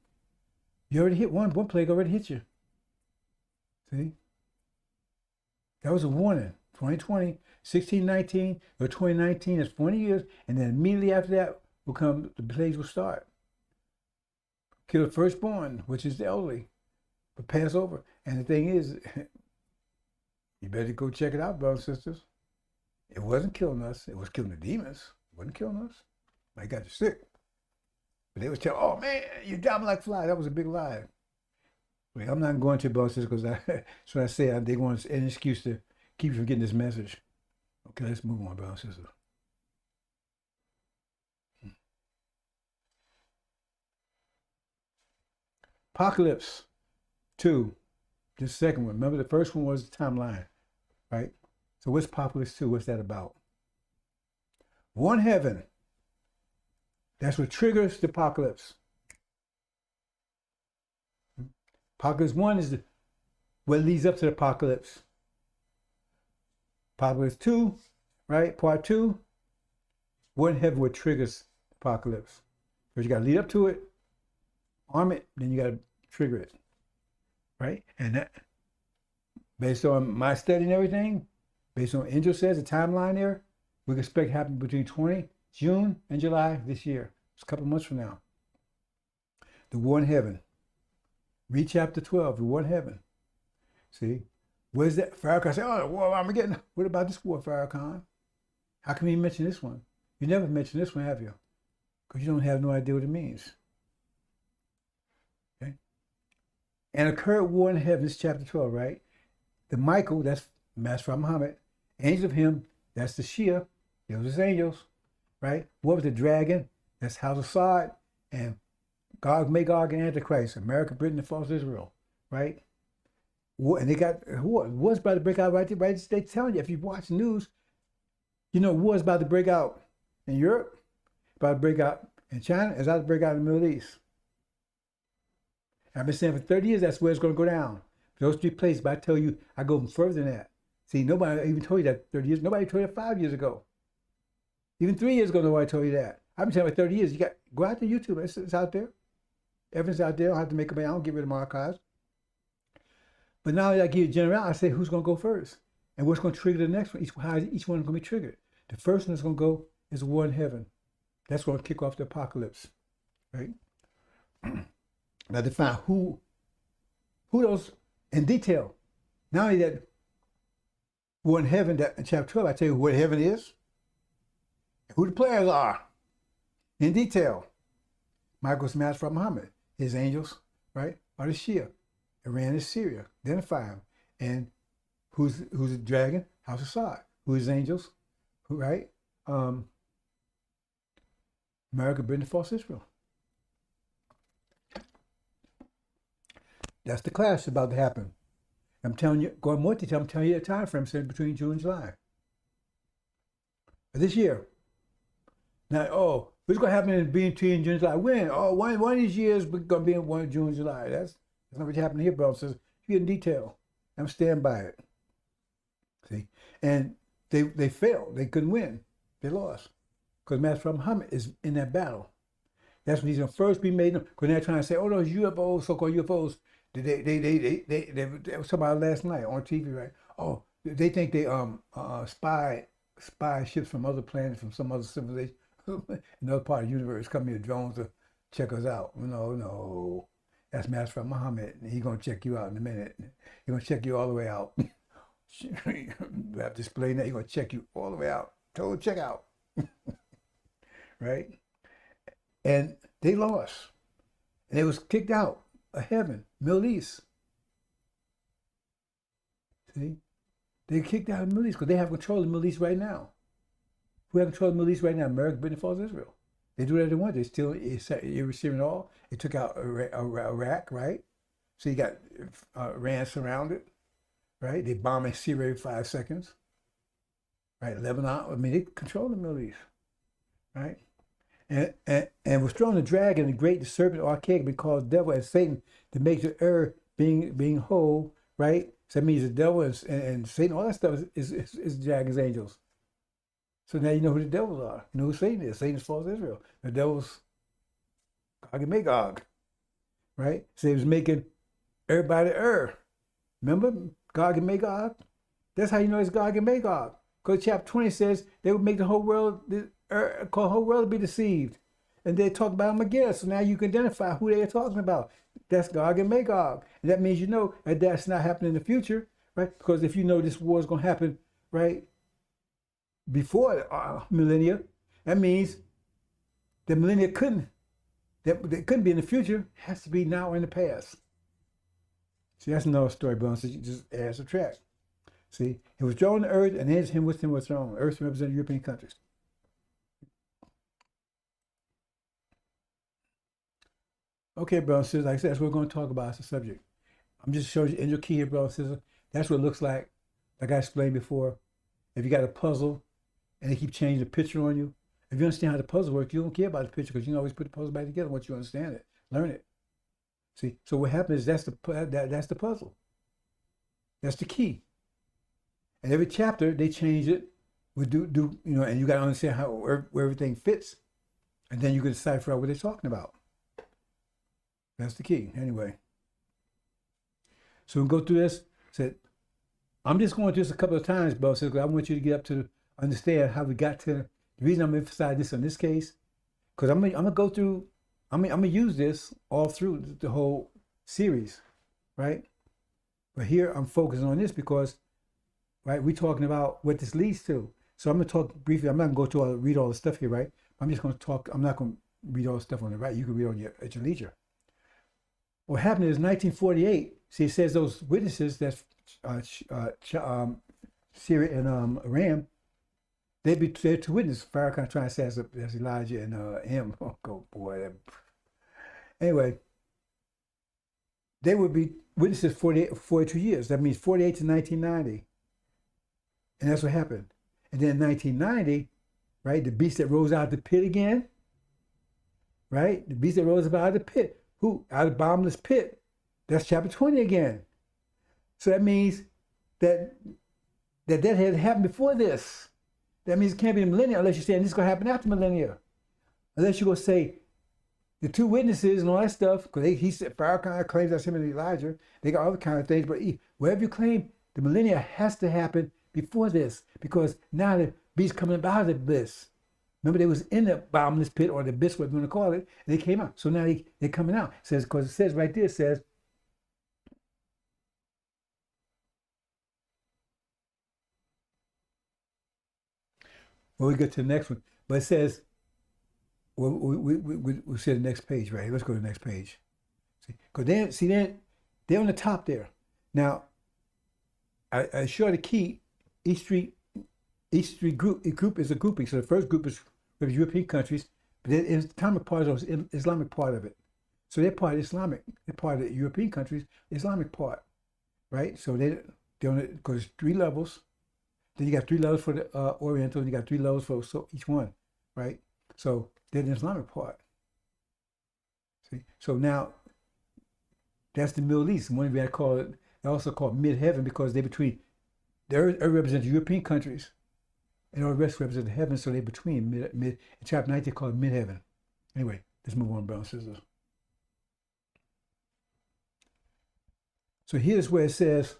You already hit one plague already hit you. See? That was a warning. 2020, 1619, or 2019 is 40 years, and then immediately after that will come, the plagues will start. Kill the firstborn, which is the elderly, but pass over. And the thing is, you better go check it out, brothers and sisters. It wasn't killing us. It was killing the demons. It wasn't killing us. They got you sick. But they was telling, oh man, you're dropping like flies. That was a big lie. Wait, I'm not going to, brothers and sisters, because so I say they want an excuse to keep you from getting this message. Okay, let's move on, brothers and sisters. Apocalypse 2, the second one. Remember, the first one was the timeline, right? So what's Apocalypse 2? What's that about? One heaven. That's what triggers the apocalypse. Apocalypse 1 is what leads up to the apocalypse. Apocalypse 2, right? Part 2, one heaven, what triggers the apocalypse. Because you got to lead up to it, arm it, then you got to trigger it, right? And that, based on my study and everything, based on what INJIL says, the timeline there, we can expect to happen between June and July this year. It's a couple months from now. The war in heaven. Read chapter 12, the war in heaven. See? What is that? Farrakhan said, oh, the war of Armageddon. What about this war, Farrakhan? How come you mention this one? You never mentioned this one, have you? Because you don't have no idea what it means. Okay? And occurred war in heaven, this is chapter 12, right? The Michael, that's Master Muhammad. Angels of him, that's the Shia. Those are his angels, right? What was the dragon? That's House of Sod. And Gog, Magog, and Antichrist. America, Britain, and false Israel, right? War, and they got war's about to break out right there, right? They telling you, if you watch the news, you know war's about to break out in Europe, about to break out in China, it's about to break out in the Middle East. I've been saying for 30 years that's where it's going to go down. Those three places, but I tell you, I go further than that. See, nobody even told you that 30 years. Nobody told you that 5 years ago. Even 3 years ago, nobody told you that. I've been telling you for 30 years. You got go out to YouTube. It's out there. Evidence out there. I don't have to make up. I don't get rid of my archives. But now that I give you a general, I say who's going to go first and what's going to trigger the next one. How each one is going to be triggered. The first one that's going to go is the war in heaven. That's going to kick off the apocalypse, right? Now define who those in detail. Not only that war in heaven, that in chapter 12, I tell you what heaven is, who the players are in detail. Michael's Master from Muhammad, his angels, right, are the Shia. Iran is Syria. Identify them. And who's the dragon? House of Sod. Who is angels? Who, right? America, Britain, false Israel. That's the clash about to happen. I'm telling you, going more detail, I'm telling you the time frame said between June and July. This year. Now, what's going to happen in between June and July? When? One of these years going to be in June and July. That's not what's happening here, bro. Says you get in detail. I'm standing by it. See? And they failed. They couldn't win. They lost. Because Master Muhammad is in that battle. That's when he's gonna first be made. Because they're trying to say, oh, those UFOs, so-called UFOs. They was talking about last night on TV, right? Oh, they think they spy ships from other planets, from some other civilization, another part of the universe, coming in drones to check us out. No, that's Master Muhammad. He's gonna check you out in a minute. He's gonna check you all the way out. You have to explain that. He's gonna check you all the way out. Total check out, right? And they lost, and they was kicked out of heaven, Middle East. See, they kicked out of the Middle East because they have control of the Middle East right now. Who have control of the Middle East right now? America, Britain, falls Israel. They do whatever they want. They still receiving it all. They took out Iraq, right? So you got Iran surrounded, right? They bomb in Syria every 5 seconds, right? Lebanon. I mean, they control the Middle East, right? And was thrown the dragon, the great, the serpent, archaic, been called devil and Satan, to make the earth being whole, right? So that means the devil and Satan, all that stuff is dragon's angels. So now you know who the devils are. You know who Satan is. Satan's false Israel. The devil's Gog and Magog, right? So he was making everybody err. Remember Gog and Magog? That's how you know it's Gog and Magog. Because chapter 20 says they would make the whole world, call the whole world to be deceived. And they talk about them again. So now you can identify who they are talking about. That's Gog and Magog. And that means you know that that's not happening in the future, right? Because if you know this war is going to happen, right, before millennia, that means the millennia couldn't be in the future. It has to be now or in the past. See, that's another story, but so you just add subtract. See, he was thrown to earth, and then him with him was thrown. Earth represented European countries. Okay, brothers and sisters, like I said, that's what we're going to talk about as a subject. I'm just showing you angel key here, brothers and sisters. That's what it looks like I explained before. If you got a puzzle and they keep changing the picture on you, if you understand how the puzzle works, you don't care about the picture because you can always put the puzzle back together once you understand it, learn it. See, so what happens is that's the puzzle. That's the key. And every chapter they change it. We do and you got to understand how where everything fits, and then you can decipher out what they're talking about. That's the key. Anyway, so we'll go through this. Said, I'm just going through this a couple of times, bro, because I want you to get up to understand how we got to. The reason I'm emphasizing this in this case, because I'm gonna go through. I'm gonna use this all through the whole series, right? But here I'm focusing on this because, right, we're talking about what this leads to. So I'm gonna talk briefly. I'm not gonna go to read all the stuff here, right? I'm just gonna talk. I'm not gonna read all the stuff on the right. You can read at your leisure. What happened is 1948. See, it says those witnesses, that's Syria and Iran, they're two witnesses. Farrakhan trying to say that's Elijah and him. Oh boy. Anyway, they would be witnesses 42 years. That means 48 to 1990. And that's what happened. And then in 1990, right, the beast that rose out of the pit again, right? The beast that rose up out of the pit. Who? Out of the bottomless pit. That's chapter 20 again. So that means that had happened before this. That means it can't be the millennia unless you're saying this is going to happen after millennia. Unless you're going to say the two witnesses and all that stuff, because he said Farrakhan claims that's him and Elijah. They got other kind of things, but wherever you claim the millennia has to happen before this, because now the beast coming out of this. Remember, they was in the bottomless pit, or the abyss, what you want to call it, and they came out. So now they're coming out. It says, because it says right there, it says, well, we get to the next one, but it says, well, we see the next page, right? Let's go to the next page. See, because they're on the top there. Now, I show the key. Each group is a grouping. So the first group is European countries, but then the Islamic part is the Islamic part of it. So they're part of Islamic. They're part of the European countries, Islamic part, right? So they're on it because 3 levels. Then you got 3 levels for the Oriental, and you got 3 levels for each one, right? So they're the Islamic part. See, so now that's the Middle East. One of you call it. They also call it mid-heaven because they're between. They represent European countries, and all the rest represent heaven. So they're between mid. In chapter 19, they call it mid-heaven. Anyway, Let's move on, brothers and sisters. So here's where it says,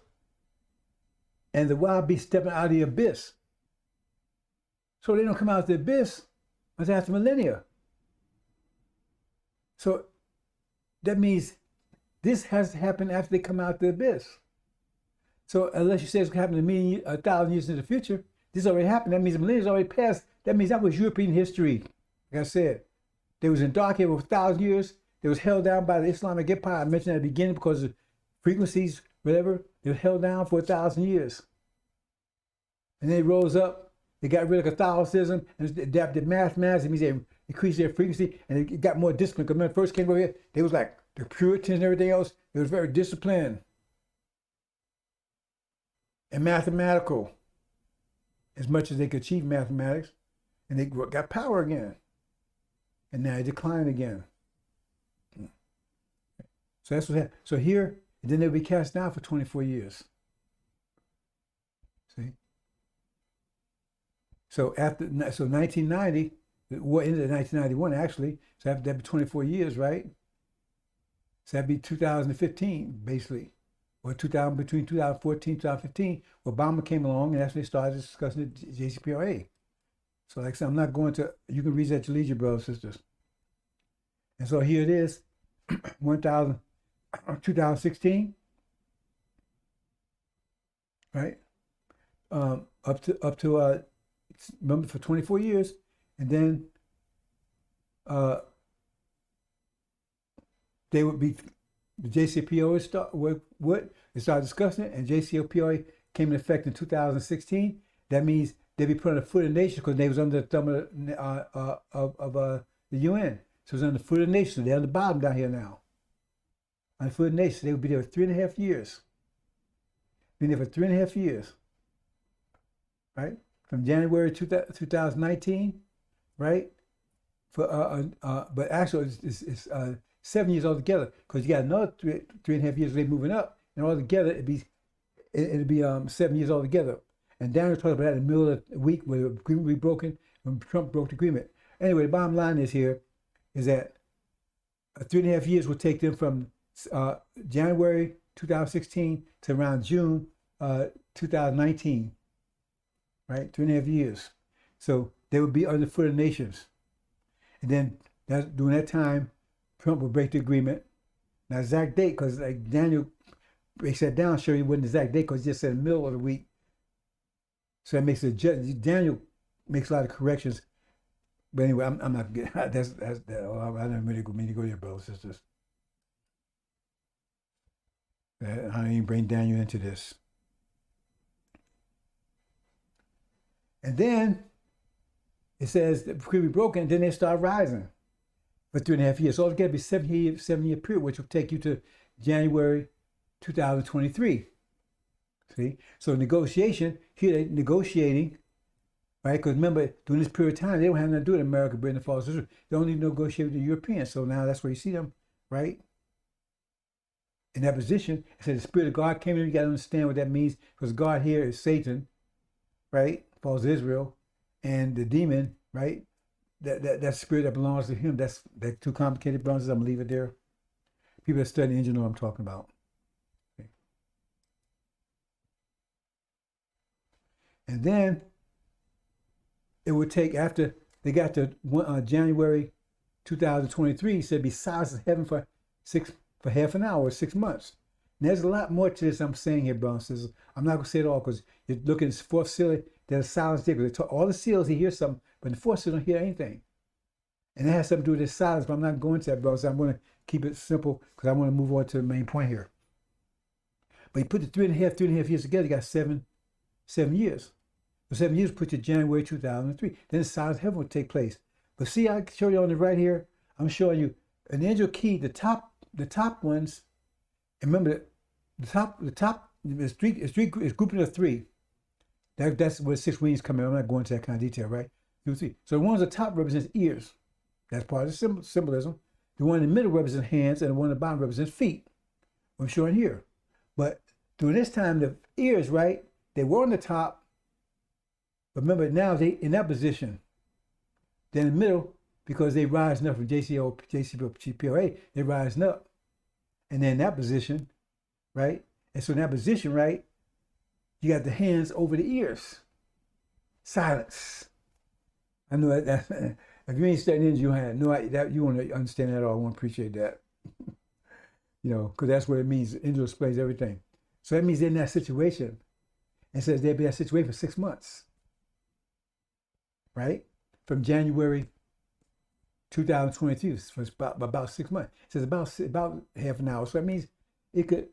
and the wild beast stepping out of the abyss. So they don't come out of the abyss until after millennia. So that means this has to happen after they come out of the abyss. So unless you say it's going to happen to 1,000 years in the future, this already happened. That means the millennia's already passed. That means that was European history. Like I said, they was in dark age for 1,000 years. They was held down by the Islamic Empire. I mentioned at the beginning because of frequencies, whatever. They were held down for 1,000 years. And then they rose up. They got rid of Catholicism and adapted mathematics. It means they increased their frequency and they got more discipline. Because when they first came over here, they was like the Puritans and everything else. They was very disciplined and mathematical as much as they could achieve mathematics. And they got power again. And now they decline again. So that's what happened. So here, and then they'll be cast down for 24 years. See? So 1990, the war ended in 1991 actually. So after that'd be 24 years, right? So that'd be 2015, basically. Or between 2014 and 2015, Obama came along and that's when they started discussing the JCPOA. So like I said, I'm not going to, you can read that at your leisure, brothers and sisters. And so here it is, 2016, right? Up to remember, for 24 years, and then they would be, the JCPOA they started discussing it, and JCPOA came into effect in 2016. That means they'd be put on the foot of the nation because they was under the thumb of the UN. So it was on the foot of the nation. So they're on the bottom down here now. On the foot of the nation. They would be there for 3.5 years. Been there for 3.5 years. Right? From January 2019, right? But actually it's 7 years altogether because you got another 3.5 years they moving up, and altogether it'd be 7 years altogether. And Daniel talked about that in the middle of the week where the agreement would be broken when Trump broke the agreement. Anyway, the bottom line is here is that 3.5 years will take them from January 2016 to around June 2019. Right, 3.5 years. So they would be under the foot of the nations. And then during that time, Trump would break the agreement. Now, exact date, because like Daniel breaks that down, sure he wasn't exact date because he just said in the middle of the week. So that makes Daniel makes a lot of corrections. But anyway, I'm not getting that's that. I don't mean to go there, brothers and sisters. I didn't even bring Daniel into this. And then it says that could be broken, and then they start rising for 3.5 years. So it's got to be 7-year period, which will take you to January 2023. See? So negotiation, here they're negotiating, right? Because remember, during this period of time, they don't have nothing to do with America, Britain, and false Israel. They only negotiate with the Europeans. So now that's where you see them, right? In that position, it says the Spirit of God came in. You got to understand what that means, because God here is Satan, right? Falls Israel, and the demon, right? That spirit that belongs to him. That's too complicated, brothers. I'm gonna leave it there. People that study INJIL know what I'm talking about. Okay. And then it would take after they got to January 2023. He said, "Be silent in heaven for half an hour, 6 months." And there's a lot more to this I'm saying here, brothers and sisters. I'm not gonna say it all because you're looking at this fourth seal. There's silence there because all the seals he hears something, but the fourth seal don't hear anything. And it has something to do with this silence, but I'm not going to that, bro. So I'm going to keep it simple because I want to move on to the main point here. But you put the 3.5 years together, you got 7 years. So 7 years put you January 2003. Then the silence of heaven will take place. But see, I show you on the right here, I'm showing you an angel key, the top ones. And remember, the top is grouping of 3. That's where 6 wings come in. I'm not going into that kind of detail, right? You see. So the one on the top represents ears. That's part of the symbolism. The one in the middle represents hands, and the one at the bottom represents feet. I'm showing here. But during this time, the ears, right, they were on the top. But remember, now they in that position. Then in the middle, because they rising up from JCPOA, they rising up. And then in that position, right? And so in that position, right, you got the hands over the ears. Silence. I know that if you ain't studying English, you have no idea that you want to understand that at all. I want to appreciate that. Because that's what it means. Angel explains everything. So that means they're in that situation. And says they'll be in that situation for 6 months. Right? From January 2022, for about 6 months. It says about half an hour. So that means it could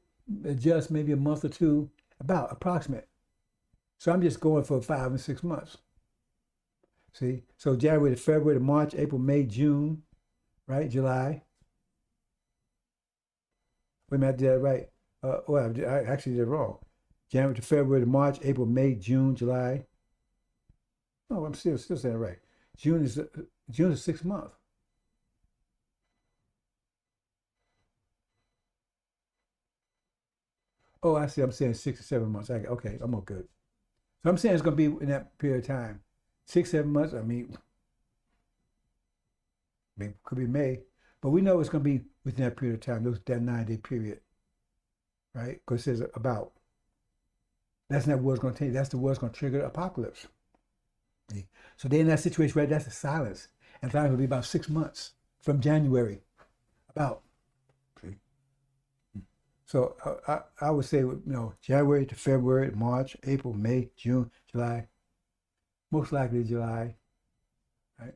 adjust maybe a month or two, about approximate. So I'm just going for 5 and 6 months. See? So January to February to March, April, May, June, right? July. Wait a minute, I did that right. I actually did it wrong. January to February to March, April, May, June, July. No, I'm still saying it right. June is 6 months. Oh, I see. I'm saying 6 or 7 months. Okay, I'm all good. So I'm saying it's going to be in that period of time. 6, 7 months. I mean, could be May, but we know it's going to be within that period of time, that 9-day period, right? Because it says about. That's not what's going to take. That's the word's going to trigger the apocalypse. So they're in that situation, right? That's the silence. And time will be about 6 months from January, about. So I would say, January to February, March, April, May, June, July. Most likely July, right?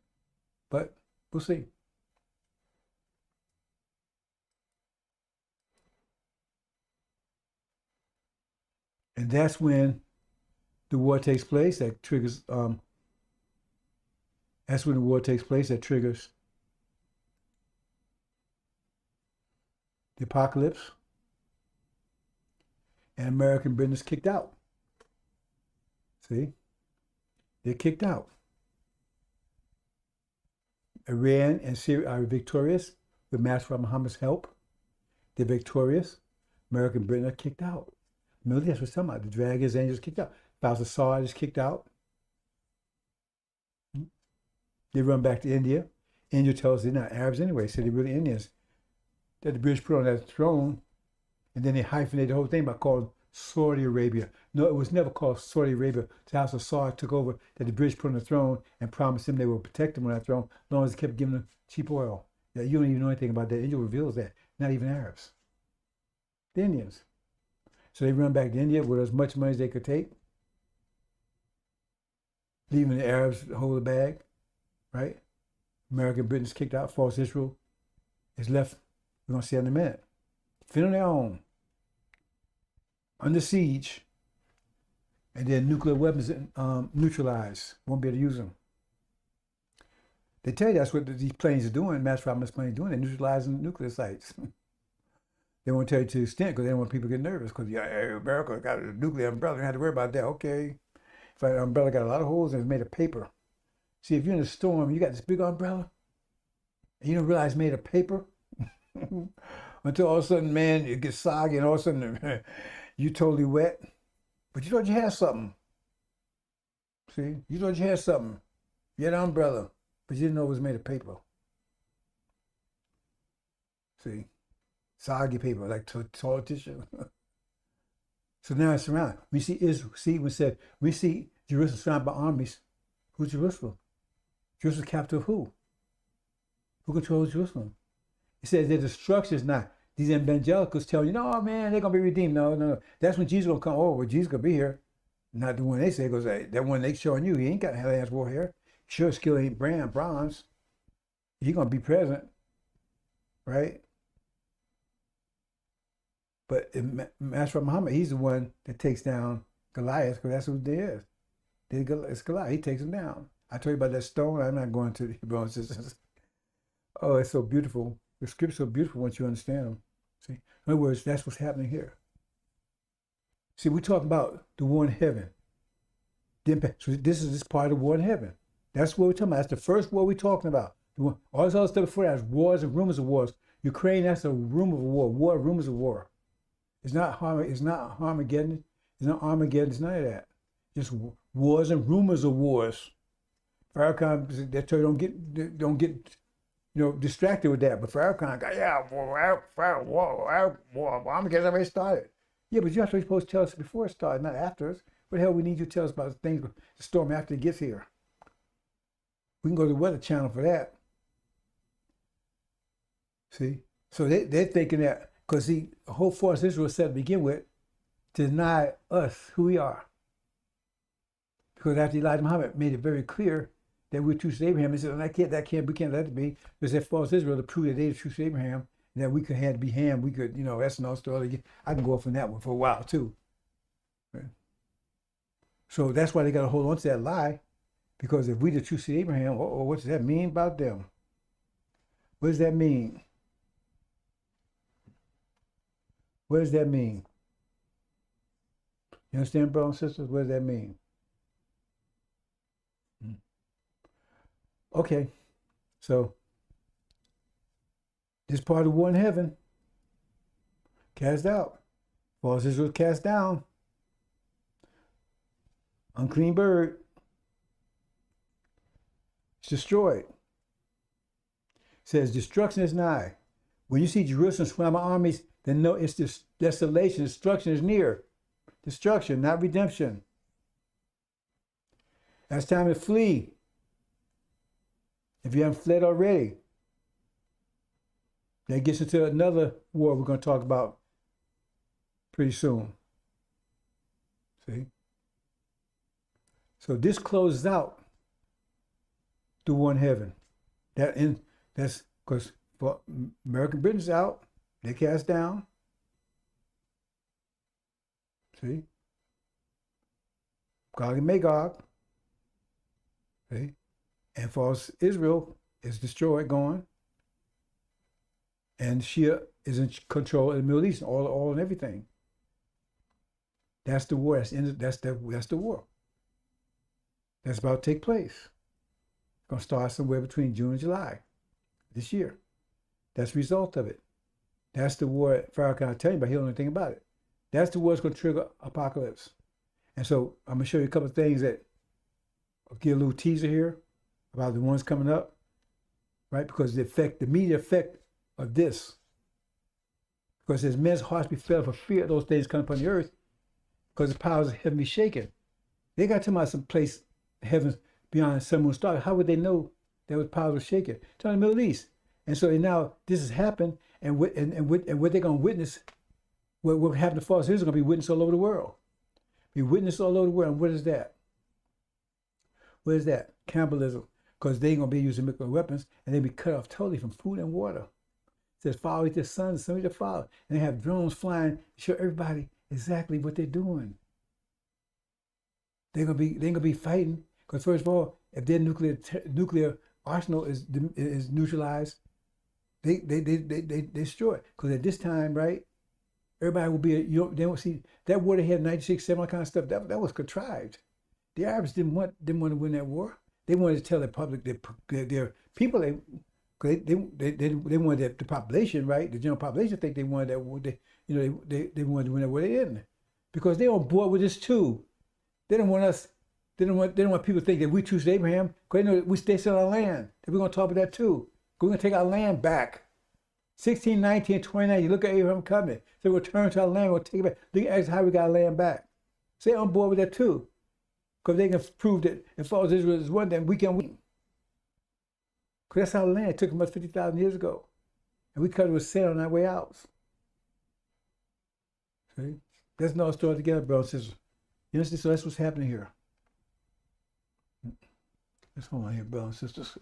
But we'll see. And that's when the war takes place. That triggers. That's when the war takes place. That triggers the apocalypse. And American Britain is kicked out. See? They're kicked out. Iran and Syria are victorious with Master Muhammad's help. They're victorious. American Britain are kicked out. Remember, that's what we're talking about. The dragons, angels kicked out. House of Saud is kicked out. They run back to India. Angel tells us they're not Arabs anyway, so they're really Indians. That the British put on that throne, and then they hyphenated the whole thing by calling Saudi Arabia. No, it was never called Saudi Arabia. The House of Saud took over, that the British put on the throne and promised them they would protect them on that throne as long as they kept giving them cheap oil. Yeah, you don't even know anything about that. Angel reveals that. Not even Arabs. The Indians. So they run back to India with as much money as they could take, leaving the Arabs hold the bag, right? American Britain's kicked out. False Israel is left. We're going to see in a minute. Fit on their own. Under siege. And then nuclear weapons neutralized. Won't be able to use them. They tell you that's what these planes are doing. Mass Rockman's planes are doing. They're neutralizing nuclear sites. They won't tell you to the extent because they don't want people to get nervous because America got a nuclear umbrella. You don't have to worry about that. Okay. If an umbrella got a lot of holes and it's made of paper. See, if you're in a storm, you got this big umbrella, and you don't realize it's made of paper until all of a sudden, man, it gets soggy and all of a sudden you're totally wet. But you thought you had something. See, you thought you had something. You had an umbrella, but you didn't know it was made of paper. See, soggy paper, like toilet tissue. So now it's surrounded. We see Israel. See, we see Jerusalem surrounded by armies. Who's Jerusalem? Jerusalem's capital of who? Who controls Jerusalem? It says their destruction is not. These evangelicals tell you, no, man, they're going to be redeemed. No. That's when Jesus going to come. Oh, well, Jesus going to be here. Not the one they say, because that one they showing you, he ain't got hell-ass war here. Sure, skill ain't bronze. He's going to be present, right? But Master Muhammad, he's the one that takes down Goliath, because that's who they is. It's Goliath. He takes him down. I told you about that stone. I'm not going to the Hebrews. Oh, it's so beautiful. The script's so beautiful once you understand them. See, in other words, that's what's happening here. See, we're talking about the war in heaven. So this is this part of the war in heaven. That's what we're talking about. That's the first war we're talking about. All this other stuff before that is wars and rumors of wars. Ukraine, that's a rumor of war. War, rumors of war. It's not Armageddon. It's not Armageddon. It's none of that. Just wars and rumors of wars. Farrakhan, that's so don't get distracted with that. But Farrakhan got, yeah, well, I'm guess already started. Yeah, but you're supposed to tell us before it started, not after us. What the hell we need you to tell us about things, the storm after it gets here? We can go to the Weather Channel for that. See? So they're thinking that, because the whole force Israel was set to begin with to deny us who we are. Because after Elijah Muhammad made it very clear that we're true to Abraham, he said, we can't let it be. Because that false Israel to prove that they're true to Abraham, and that we could have to be Ham, we could, that's another story. I can go off on that one for a while too. Right? So that's why they got to hold on to that lie, because if we the true seed Abraham, what does that mean about them? What does that mean? What does that mean? You understand, brothers and sisters? What does that mean? Okay, so this part of war in heaven, cast out. False Israel cast down. Unclean bird. It's destroyed. It says destruction is nigh. When you see Jerusalem surrounded by armies, then know it's desolation. Destruction is near. Destruction, not redemption. It's time to flee. If you haven't fled already. That gets into another war we're going to talk about pretty soon. See? So this closes out the war in heaven. That's because American Britain's out. They cast down. See? Gog and Magog. See? And false Israel is destroyed, gone. And Shia is in control of the Middle East, all and everything. That's the war. That's the war. That's about to take place. It's going to start somewhere between June and July this year. That's the result of it. That's the war Farrakhan is telling you about. He don't know anything about it. That's the war that's going to trigger apocalypse. And so I'm going to show you a couple of things that I'll give a little teaser here about the ones coming up, right? Because the immediate effect of this, because as men's hearts be filled for fear of those things coming upon the earth, because the powers of heaven be shaken. They got to come out some place, heavens beyond the sun, moon, stars. How would they know that the powers were shaken? It's in the Middle East. And so now this has happened, and what they're going to witness, what happened to false Israel is going to be witnessed all over the world. Be witnessed all over the world. And what is that? What is that? Cannibalism. Because they're going to be using nuclear weapons, and they'll be cut off totally from food and water. It says, follow their sons, some of their father. And they have drones flying to show everybody exactly what they're doing. They're gonna be fighting, because first of all, if their nuclear arsenal is neutralized, they destroy it. Because at this time, right, everybody will be they won't see that war they had in 96, 7, all kind of stuff. That was contrived. The Arabs didn't want to win that war. They wanted to tell the public, their people, they wanted the population, right? The general population think they wanted that war. They wanted to win that war. They didn't, because they're on board with this too. They don't want us. They don't want people to think that we choose Abraham, because they know that we stay on our land. That we're going to talk about that too. We're going to take our land back. 16, 19, 29. You look at Abraham covenant. So we'll return to our land. We'll take it back. Look at how we got our land back. Stay on board with that too, because they can prove that if false Israel is one, then we can win. Because that's our land. It took them about 50,000 years ago, and we cut it with sand on our way out. See, that's another story together, brothers and sisters. You understand? So that's what's happening here. Let's hold on here, brothers and sisters.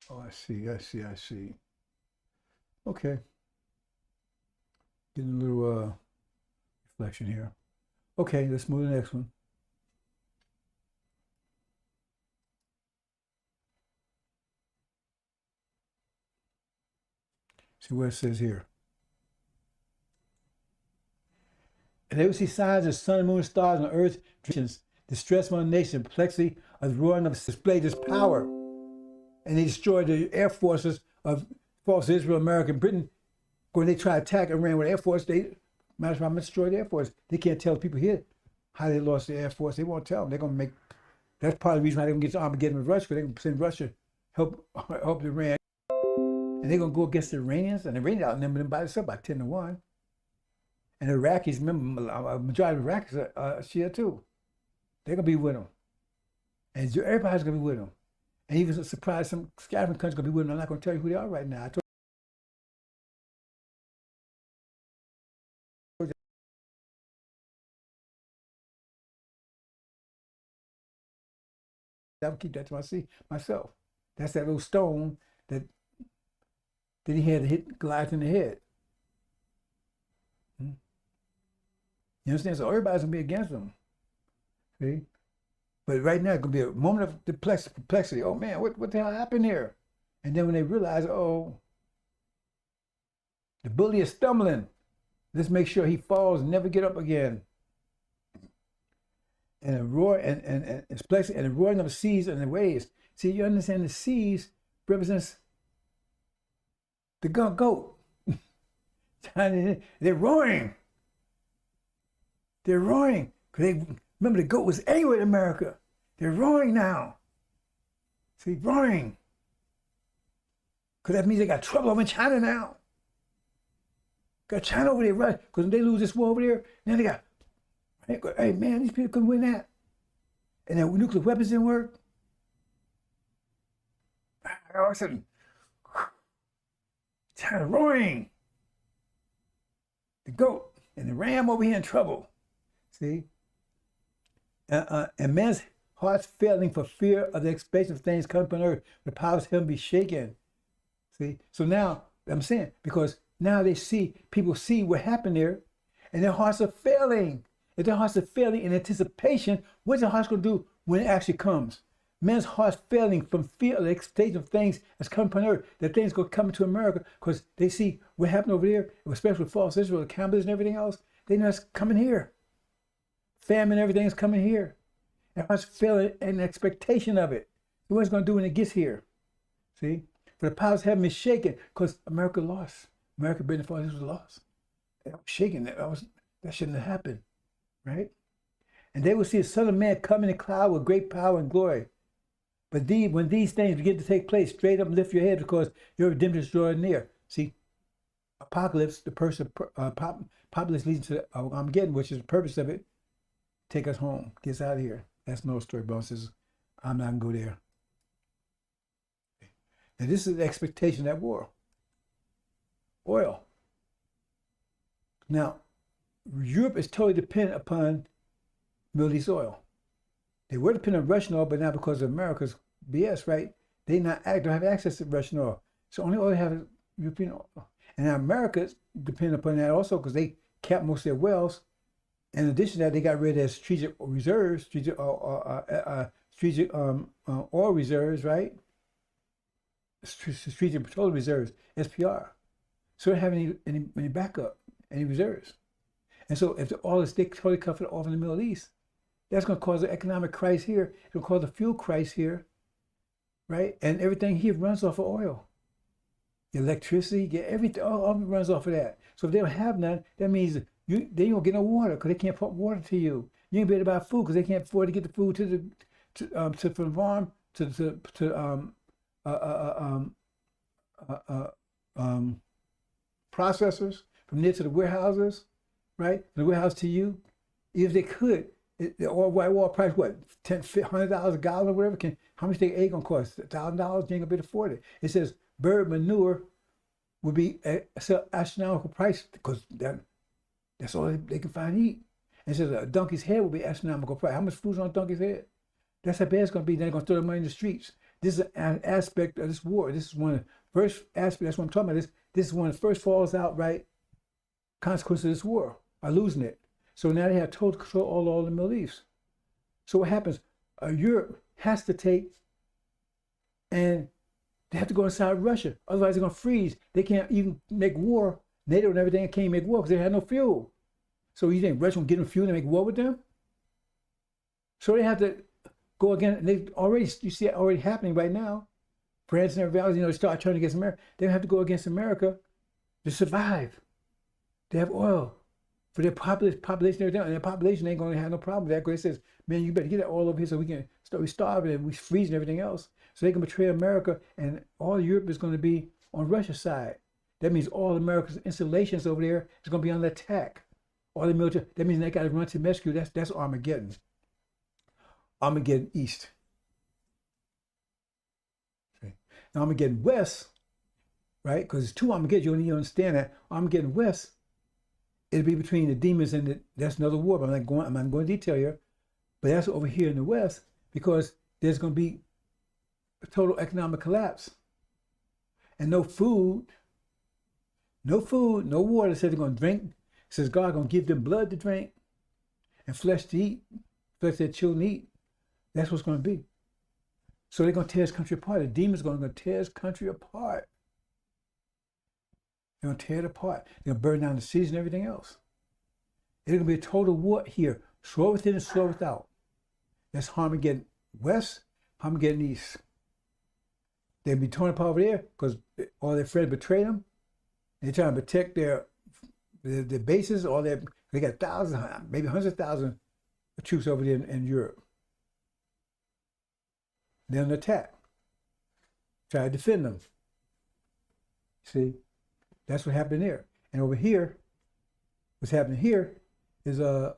Oh, I see. Okay. Getting a little reflection here. Okay, let's move to the next one. See what it says here. And they will see signs of sun, moon, stars, and earth, distress among nations, perplexity of the roaring of display this power. And they destroyed the air forces of false Israel, American Britain, When they try to attack Iran with Air Force, matter of fact, destroy the Air Force. They can't tell the people here how they lost the Air Force. They won't tell them. They're going to make, that's part of the reason why they're going to get to Armageddon with Russia, because they're going to send Russia help Iran. And they're going to go against the Iranians, and the Iranians outnumber them by themselves by 10-1. And the Iraqis, remember, a majority of Iraqis are Shia too. They're going to be with them. And everybody's going to be with them. And even surprised some scattering countries going to be with them. I'm not going to tell you who they are right now. I would keep that to myself. That's that little stone that he had to hit Goliath in the head. You understand? So everybody's going to be against them. See? But right now, it's going to be a moment of perplexity. Oh, man, what the hell happened here? And then when they realize, oh, the bully is stumbling. Let's make sure he falls and never get up again. And a roar and it's perplexity, and the roaring of the seas and the waves. See, you understand the seas represents the goat. They're roaring. They're roaring. Because remember, the goat was angry at America. They're roaring now. See, roaring. Because that means they got trouble over in China now. Got China over there, right? Because when they lose this war over there, now they got, hey man, these people couldn't win that. And then nuclear weapons didn't work. All of a sudden, China roaring. The goat and the ram over here in trouble. See? And man's heart's failing for fear of the expectation of things coming upon earth. The powers of heaven be shaken. See? So now, I'm saying, because now people see what happened there, and their hearts are failing. If their hearts are failing in anticipation, what's their hearts going to do when it actually comes? Men's hearts failing from fear of the expectation of things that's coming upon earth, that things going to come into America, because they see what happened over there, especially with false Israel, the cannibals and everything else. They know it's coming here. Famine, everything is coming here. Their hearts failing in expectation of it. What it's going to do when it gets here? See? For the powers of heaven is shaken, because America lost. America, being the false Israel, was lost. It was shaken. That shouldn't have happened. Right? And they will see the Son of Man come in a cloud with great power and glory. But when these things begin to take place, straight up lift your head, because your redemption is drawing near. See, apocalypse, the person, apocalypse leads to Armageddon, which is the purpose of it. Take us home. Get us out of here. That's no story, bosses. I'm not going to go there. And this is the expectation of that war. Oil. Now, Europe is totally dependent upon Middle East oil. They were dependent on Russian oil, but now because of America's BS, right? They don't have access to Russian oil. So only oil they have is European oil. And now America's dependent upon that also, because they capped most of their wells. In addition to that, they got rid of their strategic reserves, strategic oil reserves, right? Strategic petroleum reserves, SPR. So they don't have any backup, any reserves. And so if all is totally covered off in the Middle East, that's going to cause an economic crisis here. It's going to cause a fuel crisis here, right? And everything here runs off of oil. The electricity, everything, all of it runs off of that. So if they don't have none, that means they ain't going to get no water, because they can't pump water to you. You ain't be able to buy food because they can't afford to get the food from the farm to processors, from there to the warehouses, right? From the warehouse to you. If they could, the oil price, what, $100 a gallon or whatever? How much the egg gonna cost? $1,000? You ain't gonna be able to afford it. It says bird manure would be an astronomical price, because that's all they can find to eat. And it says a donkey's head would be astronomical price. How much food's on a donkey's head? That's how bad it's gonna be. Then they're gonna throw the money in the streets. This is an aspect of this war. This is one of the first aspects. That's what I'm talking about. This is one of the first falls out, right? Consequences of this war by losing it. So now they have total control all the Middle East. So what happens? Europe has to take, and they have to go inside Russia. Otherwise, they're going to freeze. They can't even make war. NATO and everything can't make war because they have no fuel. So you think Russia will get them fuel and make war with them? So they have to go again. And they already, you see it already happening right now. France and everybody else, they start turning against America. They have to go against America, to survive. They have oil for their population. And their population ain't going to have no problem with that. Because it says, man, you better get that oil over here so we can start starving and we freeze and everything else. So they can betray America, and all Europe is going to be on Russia's side. That means all America's installations over there is going to be under attack. All the military. That means they got to run to rescue. That's Armageddon. Armageddon East. Okay. Now Armageddon West, right? Because it's two Armageddon. You need to understand that Armageddon West. It'll be between the demons and that's another war. But I'm not going into detail here. But that's over here in the West, because there's going to be a total economic collapse. And no food, no water. It says they're going to drink. It says God going to give them blood to drink and flesh to eat, flesh their children eat. That's what's going to be. So they're going to tear this country apart. The demons are going to tear this country apart. They're going to tear it apart. They're going to burn down the cities and everything else. It's going to be a total war here. Sword within and sword without. That's Armageddon West, Armageddon East. They'll be torn apart over there because all their friends betrayed them. They're trying to protect their bases. They got thousands, maybe 100,000 troops over there in Europe. They're under attack. Try to defend them. See, that's what happened there. And over here, what's happening here is a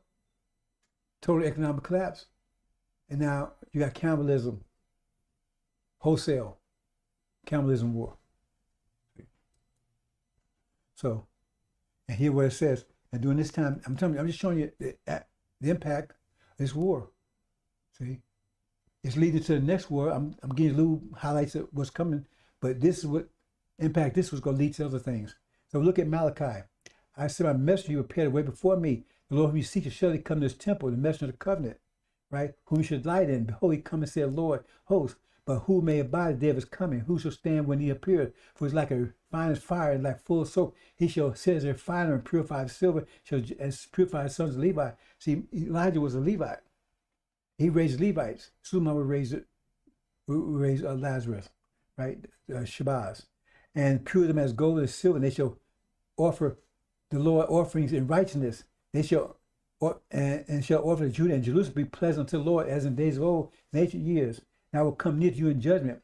total economic collapse. And now you got cannibalism, wholesale cannibalism war. So, and here what it says, and during this time, I'm just showing you the impact of this war. See, it's leading to the next war. I'm giving you little highlights of what's coming, but this is what impact this was going to lead to other things. So look at Malachi. I said, my messenger you prepared a way before me. The Lord whom you seek shall surely come to his temple, the messenger of the covenant, right? Whom you should delight in. Behold, he come and said, Lord, host. But who may abide the day of his coming? Who shall stand when he appears? For it's like a refiner's fire, and like full of soap. He shall sit as a refiner and purify the silver, shall as purify the sons of Levi. See, Elijah was a Levite. He raised Levites. Suleiman would raise Lazarus, right? Shabazz. And pure them as gold and silver, and they shall offer the Lord offerings in righteousness. They shall and shall offer to Judah and Jerusalem be pleasant to the Lord as in days of old, in ancient years. And I will come near to you in judgment.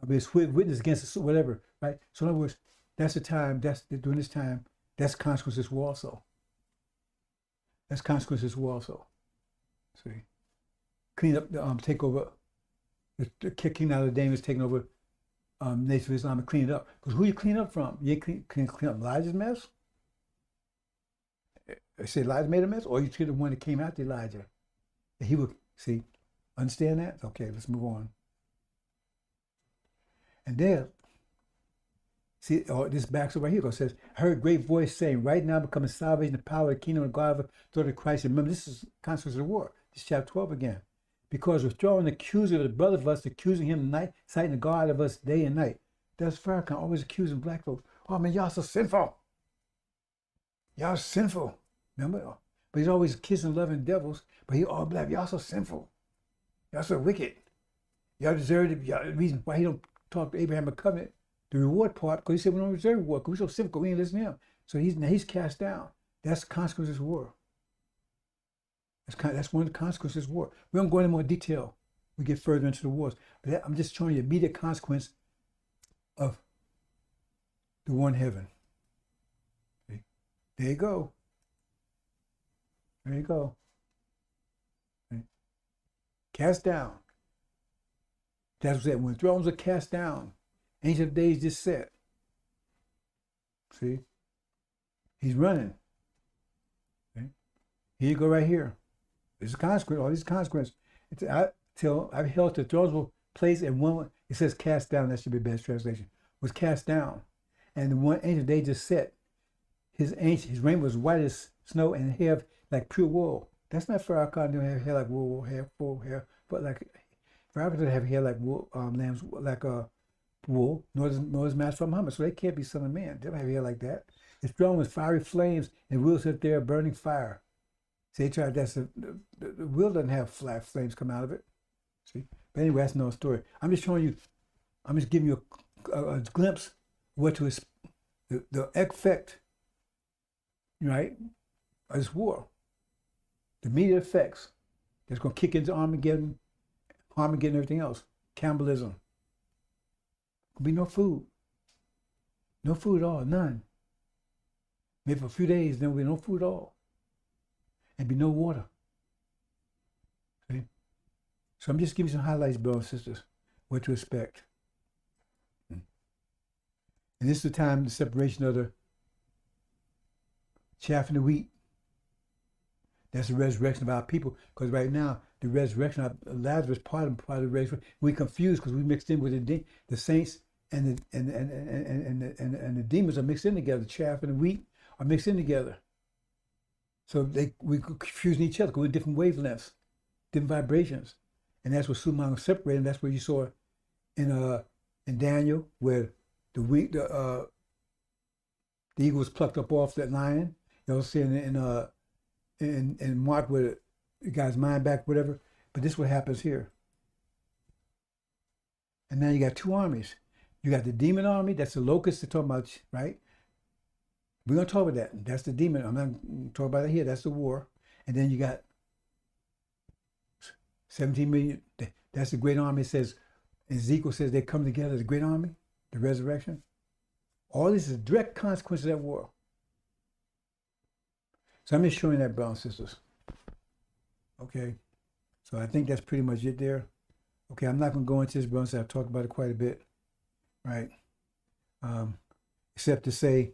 I'll be a swift witness against whatever, right? So in other words, that's the time, during this time, that's consequences war also. That's consequences war also. See? Clean up, take over, the kicking out of the demons, taking over nation of Islam and clean it up. Because who you clean up from? You clean up Elijah's mess? I say Elijah made a mess, or you treat the one that came after Elijah. And he would, see, understand that? Okay, let's move on. And there, see, this backs up right here. It says, I heard a great voice saying, right now becoming salvation, the power of the kingdom of God, of Christ. And remember, this is consequence of the war. This is chapter 12 again. Because withdrawing the accuser of the brother of us, accusing him night, citing the God of us day and night. That's Farrakhan always accusing black folks. Oh man, y'all so sinful. Y'all sinful. Remember? But he's always kissing, loving devils. But he all black. Y'all so sinful. Y'all so wicked. Y'all deserve it. The reason why he don't talk to Abraham a covenant, the reward part, because he said we don't deserve reward, because we're so sinful, we ain't listen to him. So he's cast down. That's the consequences of war. That's one of the consequences of war. We don't go into more detail. We get further into the wars. But I'm just showing you the immediate consequence of the war in heaven. See? There you go. There you go. See? Cast down. That's what it said. When thrones are cast down, ancient of days just set. See? He's running. See? Here you go right here. There's a consequence, all these consequences. I've held the thrones will place and one, it says cast down, that should be the best translation, was cast down. And the one ancient day just set. His raiment was white as snow and hair like pure wool. That's not Farrakhan doing have hair like wool, full hair, but like Farrakhan doesn't have hair like wool, lambs like wool, nor does Master Muhammad. So they can't be son of man. They don't have hair like that. His throne was fiery flames and wheels sit there burning fire. See, the wheel doesn't have flat flames come out of it. See, but anyway, that's another story. I'm just showing you. I'm just giving you a glimpse of what to the effect, right, of this war, the immediate effects that's going to kick into Armageddon, everything else, cannibalism. There'll be no food. No food at all, none. Maybe for a few days, there will be no food at all. And be no water. See? So I'm just giving you some highlights, brothers and sisters, what to expect. And this is the time, the separation of the chaff and the wheat. That's the resurrection of our people. Because right now, the resurrection of Lazarus, part of the resurrection, we confused because we mixed in with the saints and the demons are mixed in together. The chaff and the wheat are mixed in together. So we confusing each other, going different wavelengths, different vibrations. And that's what Suman was separating. That's what you saw in Daniel, where the eagle was plucked up off that lion. You also see in Mark where the guy's mind back, whatever. But this is what happens here. And now you got two armies. You got the demon army, that's the locusts they're talking about, right? We're going to talk about that. That's the demon. I'm not talking about it here. That's the war. And then you got 17 million. That's the great army. It says, Ezekiel says they come together as a great army, the resurrection. All this is a direct consequence of that war. So I'm just showing that, brothers and sisters. Okay. So I think that's pretty much it there. Okay, I'm not going to go into this, brothers. I've talked about it quite a bit. Right. Except to say,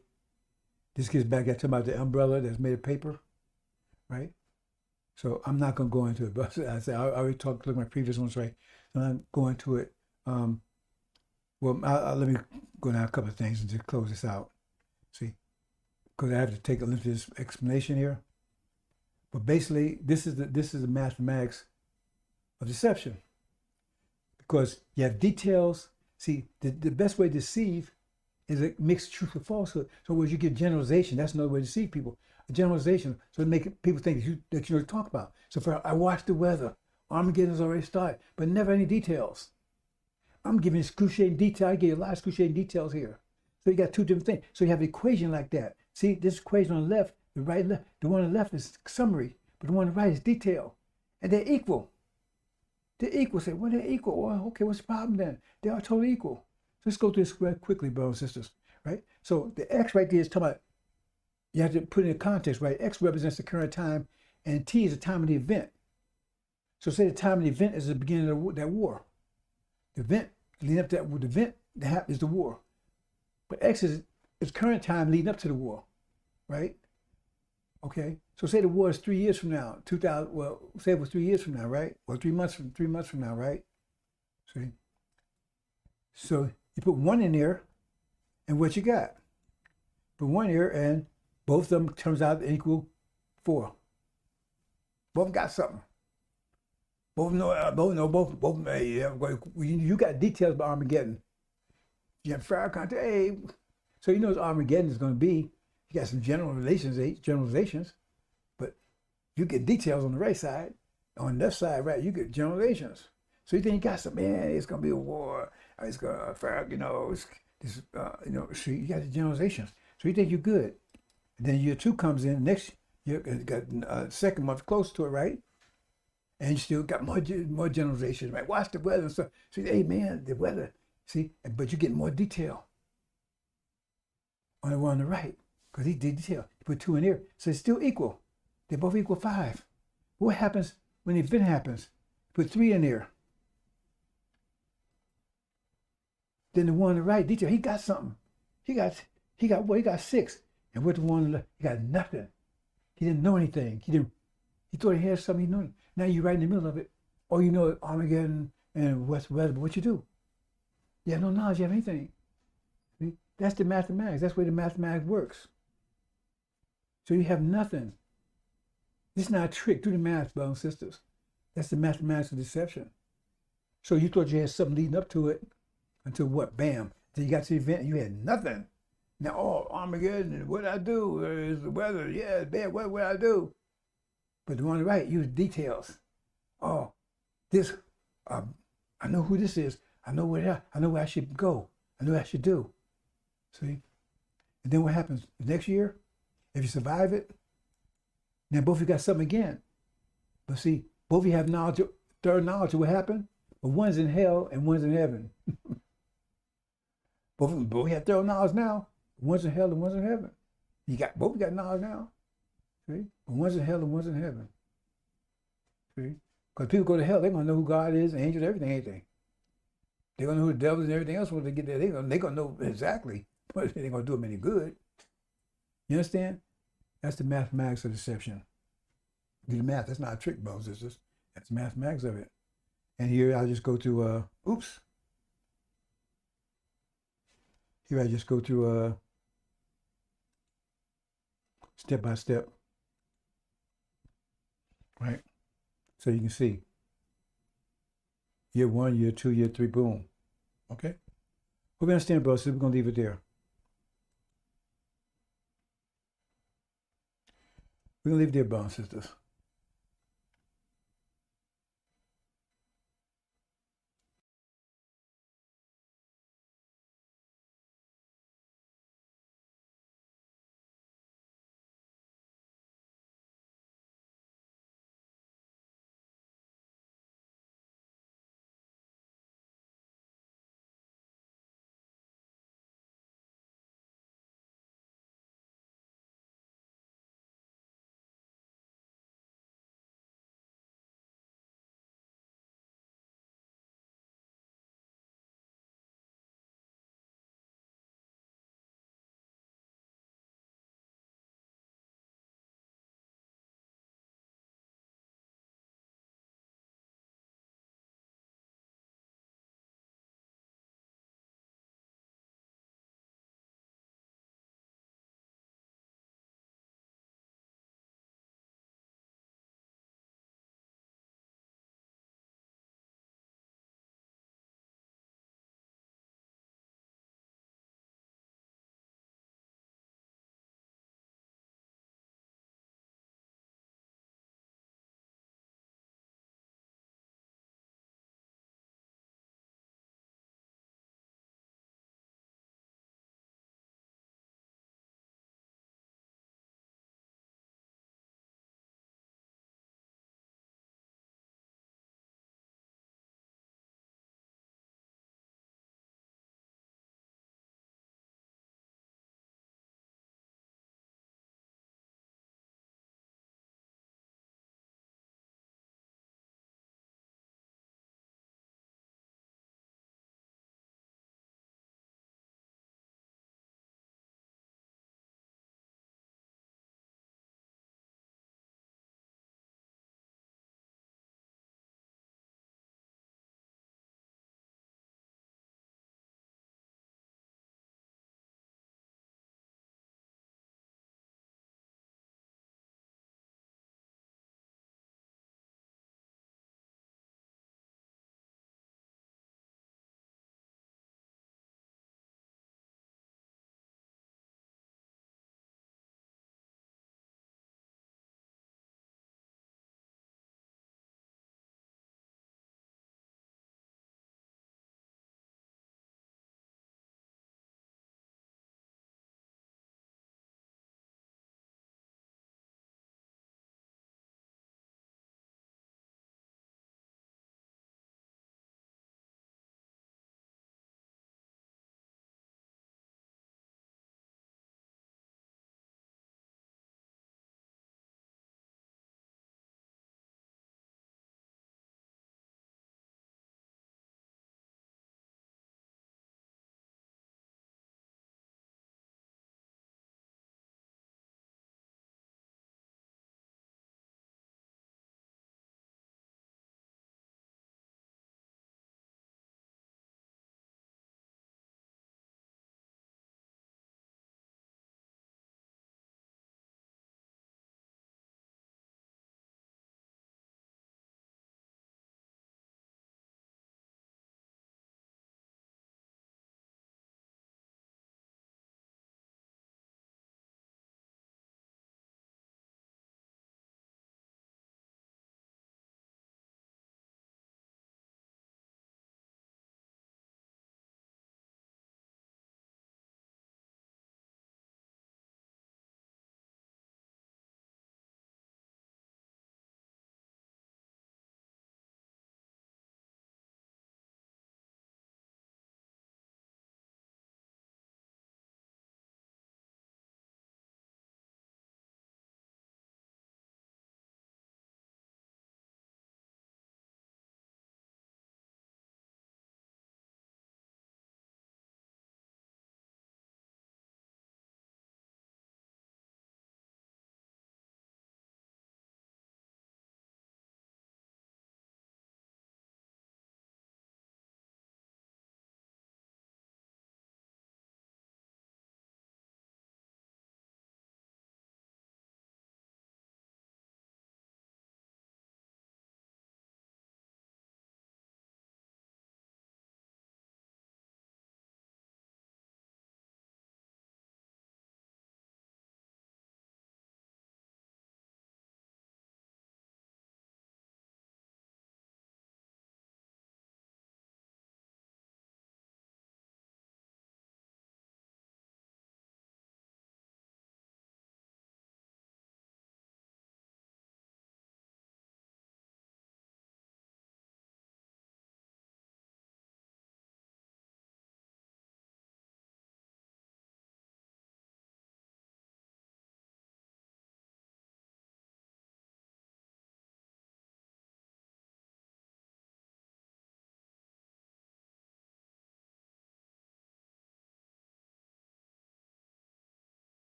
this gets back to about the umbrella that's made of paper, right? So I'm not going to go into it, but I already talked, look at my previous ones, right? So I'm not going to it. Well, let me go down a couple of things and just close this out. See, because I have to take a look at this explanation here. But basically, this is the mathematics of deception, because you have details. See, the best way to deceive is a mixed truth with falsehood. So when you get generalization, that's another way to deceive people. A generalization, so to make people think that you know what to talk about. So I watched the weather. Armageddon's already started, but never any details. I'm giving excruciating detail. I give you a lot of excruciating details here. So you got two different things. So you have an equation like that. See, this equation on the left, the right, left. The one on the left is summary, but the one on the right is detail. And they're equal. They're equal. Say, well, they're equal. Well, okay, what's the problem then? They are totally equal. So let's go through this quickly, brothers and sisters, right? So the X right there is talking about, you have to put it in context, right? X represents the current time, and T is the time of the event. So say the time of the event is the beginning of that war. The event leading up to that, the event that happens is the war. But X is current time leading up to the war, right? Okay, so say the war is 3 years from now, 2000. Well, say it was 3 years from now, right? Or 3 months from now, right? See, so you put one in there, and what you got? Put one here, and both of them turns out to equal 4. Both of them got something. Both know. Both. Hey, you got details about Armageddon. You have fire content. Hey, so you know what Armageddon is going to be. You got some generalizations, but you get details on the right side. On the left side, right, you get generalizations. So you think you got some, man, it's going to be a war. It's going to fire, so you got the generalizations. So you think you're good. And then year 2 comes in, next year, got second month close to it, right? And you still got more generalizations, right? Watch the weather and stuff. So, hey, man, the weather, see? But you get more detail on the one on the right. Because he did detail. You put 2 in here. So it's still equal. They both equal 5. What happens when the event happens? Put 3 in there. Then the one on the right, detail, he got something. He got what? He got 6. And with the one on the left, he got nothing. He didn't know anything. He thought he had something he knew. Now you're right in the middle of it. Or you know Armageddon and what's weather, but what you do? You have no knowledge, you have anything. See? That's the mathematics. That's the way the mathematics works. So you have nothing. This is not a trick. Do the math, brothers and sisters. That's the mathematics of deception. So you thought you had something leading up to it until what? Bam. Then you got to the event and you had nothing. Now, Armageddon, what I do is the weather. Yeah, it's bad. What I do? But the one on the right, use details. Oh, this, I know who this is. I know where I should go. I know what I should do. See? And And then what happens next year? If you survive it, then both of you got something again. But see, both of you have knowledge, third knowledge of what happened, but one's in hell and one's in heaven. both of you have third knowledge now. One's in hell and one's in heaven. Both of you got knowledge now. See? But one's in hell and one's in heaven. See? Because people go to hell, they're gonna know who God is, angels, everything, ain't they? They're gonna know who the devil is and everything else when they get there. They're gonna know exactly, but they ain't gonna do them any good. You understand? That's the mathematics of deception. Do the math. That's not a trick, brothers and sisters. That's the mathematics of it. And here I'll just go through, Here I just go through step by step. Right? So you can see. Year 1, year 2, year 3, boom. Okay? We're going to understand, brothers, so we're going to leave it there. We're going to leave it there, brothers and sisters.